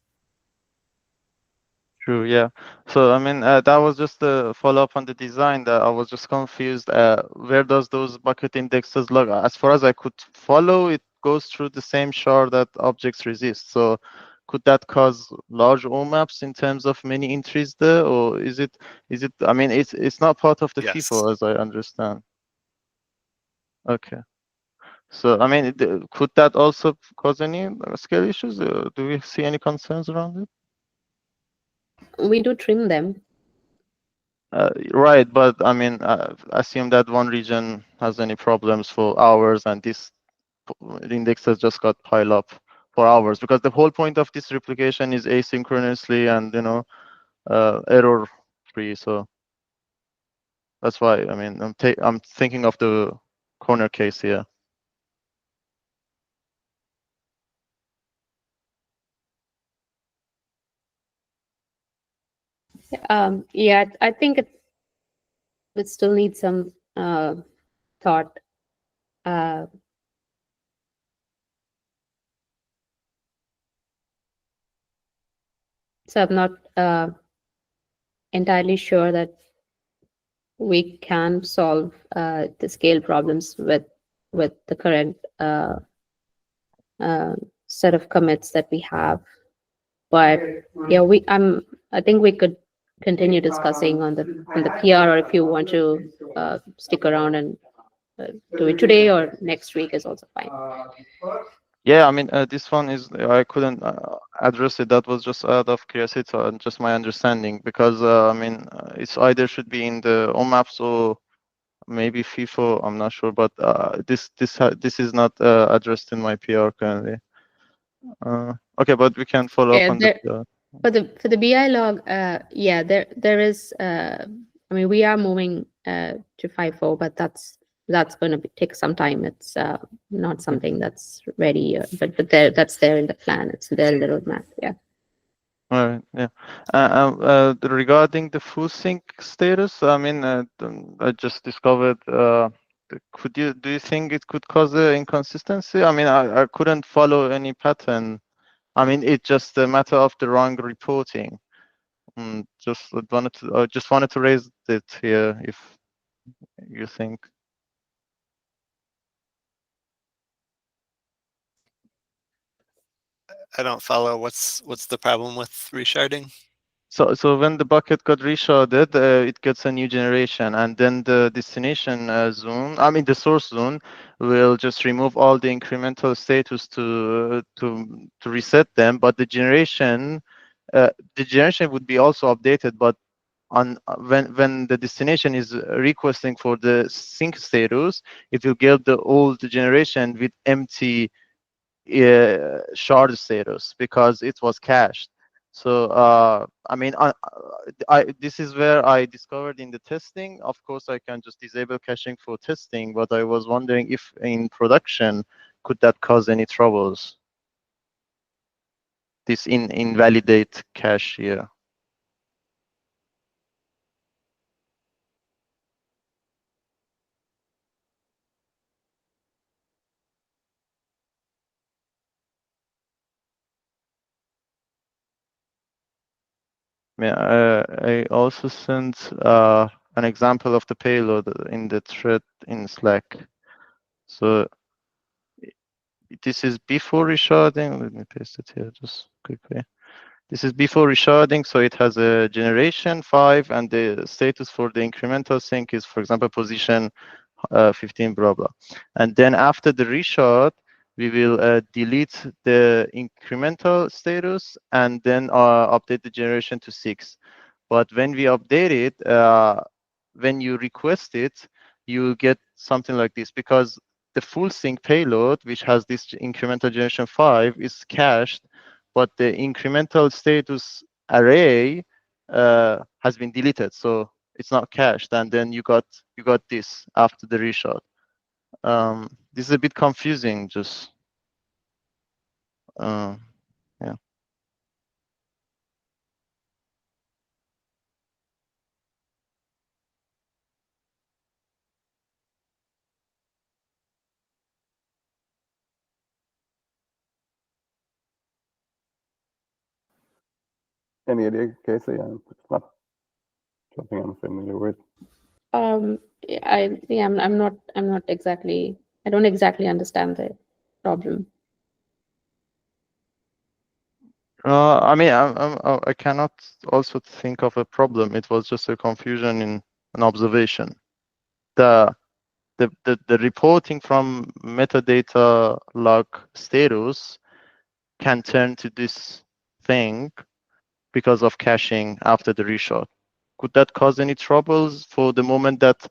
S7: True, yeah. So I mean, that was just a follow-up on the design that I was just confused. Where does those bucket indexes log? As far as I could follow, it goes through the same shard that objects resist. So could that cause large OMAPs in terms of many entries there, or is it? I mean, it's not part of the
S1: Yes.
S7: FIFO as I understand. Okay. So I mean, could that also cause any scale issues? Do we see any concerns around it?
S6: We do trim them.
S7: Right, but I mean, assume that one region has any problems for hours and this index has just got piled up for hours, because the whole point of this replication is asynchronously and, error free. So that's why, I mean, I'm thinking of the corner case here.
S6: Yeah, I think it still needs some thought. So I'm not entirely sure that we can solve the scale problems with the current set of commits that we have. But yeah, I think we could continue discussing on the PR, or if you want to stick around and do it today or next week is also fine.
S7: Yeah, I mean, this one is, I couldn't address it. That was just out of curiosity and just my understanding, because I mean, it's either should be in the OMAPs or maybe FIFO. I'm not sure, but this is not addressed in my PR currently. Okay, but we can follow up on the PR.
S6: For the BI log, yeah, there is. I mean, we are moving to FIFO, but that's going to take some time. It's not something that's ready, but that's there in the plan. It's there in the roadmap. Yeah.
S7: All right. Yeah. Regarding the full sync status, I mean, I just discovered. Do you think it could cause an inconsistency? I mean, I couldn't follow any pattern. I mean, it's just a matter of the wrong reporting. Just wanted to raise it here if you think.
S1: I don't follow. What's the problem with resharding?
S7: So when the bucket got resharded, it gets a new generation, and then the destination zone, I mean the source zone, will just remove all the incremental status to reset them. But the generation would be also updated. But on when the destination is requesting for the sync status, it will get the old generation with empty shard status because it was cached. So I mean, this is where I discovered in the testing. Of course, I can just disable caching for testing, but I was wondering if in production, could that cause any troubles? This invalidate cache here. Yeah, I also sent an example of the payload in the thread in Slack. So this is before resharding. Let me paste it here just quickly. This is before resharding, so it has a generation 5, and the status for the incremental sync is, for example, position 15, blah, blah. And then after the reshard, we will delete the incremental status and then update the generation to 6. But when we update it, when you request it, you get something like this, because the full sync payload, which has this incremental generation 5, is cached, but the incremental status array has been deleted. So it's not cached, and then you got this after the reshot. This is a bit confusing. Just yeah.
S4: Any idea, Casey? It's not something I'm familiar with.
S6: I'm not exactly. I don't exactly understand the problem.
S7: I mean, I cannot also think of a problem. It was just a confusion in an observation. The reporting from metadata log status can turn to this thing because of caching after the reshot. Could that cause any troubles for the moment that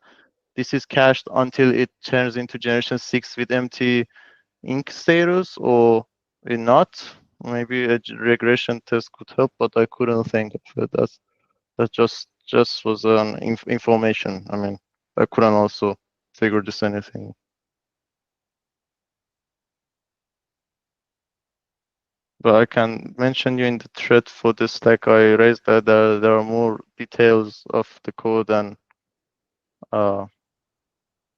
S7: this is cached until it turns into generation 6 with empty ink status, or not? Maybe a regression test could help, but I couldn't think of it. That just was an information. I mean, I couldn't also figure this anything. But I can mention you in the thread for this, like I raised that there are more details of the code, and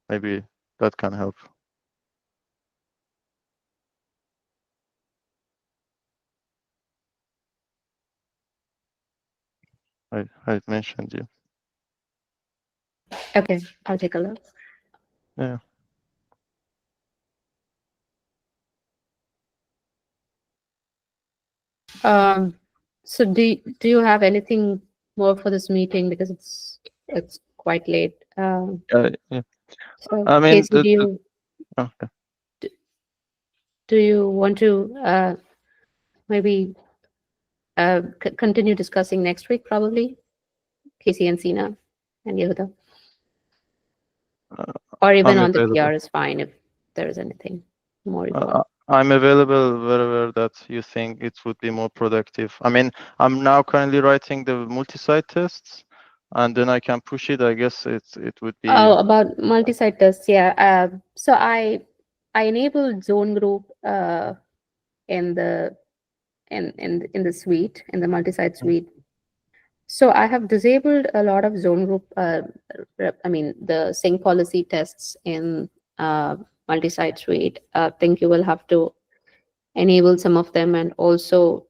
S7: maybe that can help. I mentioned you.
S6: Okay, I'll take a look.
S7: Yeah.
S6: So do you have anything more for this meeting, because it's quite late?
S7: Yeah.
S6: So
S7: I mean,
S6: Casey,
S7: okay.
S6: do you want to maybe continue discussing next week, probably? Casey and Sina and Yehuda, or even
S7: I'm
S6: on the
S7: available.
S6: PR is fine if there is anything more you want.
S7: I'm available wherever that you think it would be more productive. I mean, I'm now currently writing the multi-site tests, and then I can push it. I guess it would be.
S6: Oh, about multi-site tests, yeah. So I enabled zone group in the suite, in the multi-site suite. So I have disabled a lot of zone group. The sync policy tests in multi-site suite. I think you will have to enable some of them, and also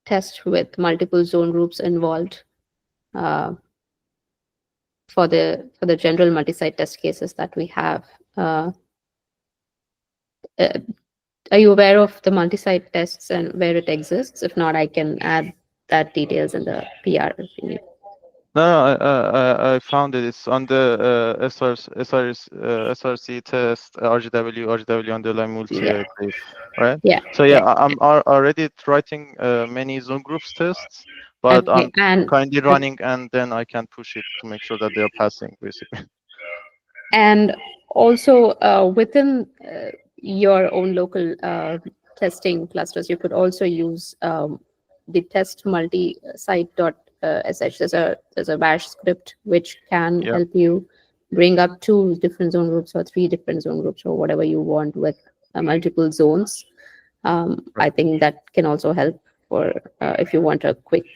S6: test with multiple zone groups involved for the general multi-site test cases that we have. Uh, are you aware of the multi-site tests and where it exists? If not, I can add that details in the PR if you need.
S7: No, I found it. It's on the SRC test RGW underline multi
S6: Yeah.
S7: brief, right?
S6: Yeah.
S7: So yeah, I'm already writing many zone groups tests, but
S6: Okay,
S7: I'm
S6: and
S7: currently running, and then I can push it to make sure that they are passing, basically.
S6: And also within your own local testing clusters, you could also use the test multi-site sh. There's a bash script which can
S7: Yeah.
S6: help you bring up 2 different zone groups or 3 different zone groups or whatever you want with multiple zones. I think that can also help for if you want a quick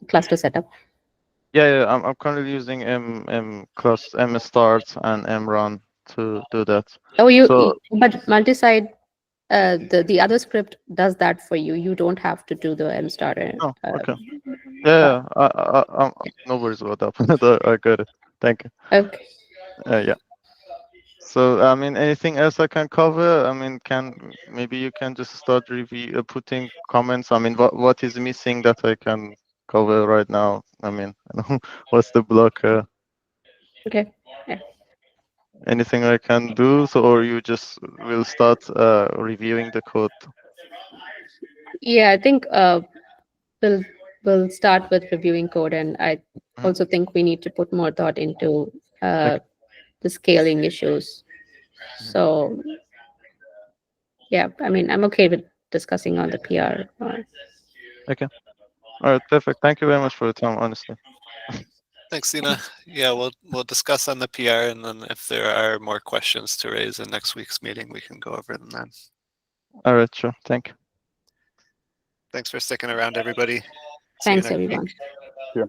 S6: cluster setup.
S7: Yeah, I'm currently using M start and M run to do that.
S6: Oh, but multi-site, the other script does that for you. You don't have to do the mstarter.
S7: Oh, okay. Yeah, no worries about that. I got it. Thank you.
S6: Okay.
S7: Yeah. So, I mean, anything else I can cover? I mean, maybe you can just start putting comments. I mean, what is missing that I can cover right now? I mean, what's the blocker?
S6: Okay. Yeah.
S7: Anything I can do? So, or you just will start reviewing the code?
S6: Yeah, I think we'll start with reviewing code, and I also think we need to put more thought into the scaling issues. So yeah, I mean, I'm okay with discussing on the PR.
S7: Okay. All right. Perfect. Thank you very much for your time, honestly.
S1: Thanks, Sina. Yeah, we'll discuss on the PR, and then if there are more questions to raise in next week's meeting, we can go over them then.
S7: All right, sure. Thank you.
S1: Thanks for sticking around, everybody. See you
S6: Thanks,
S1: next week.
S6: everyone.
S4: Yeah.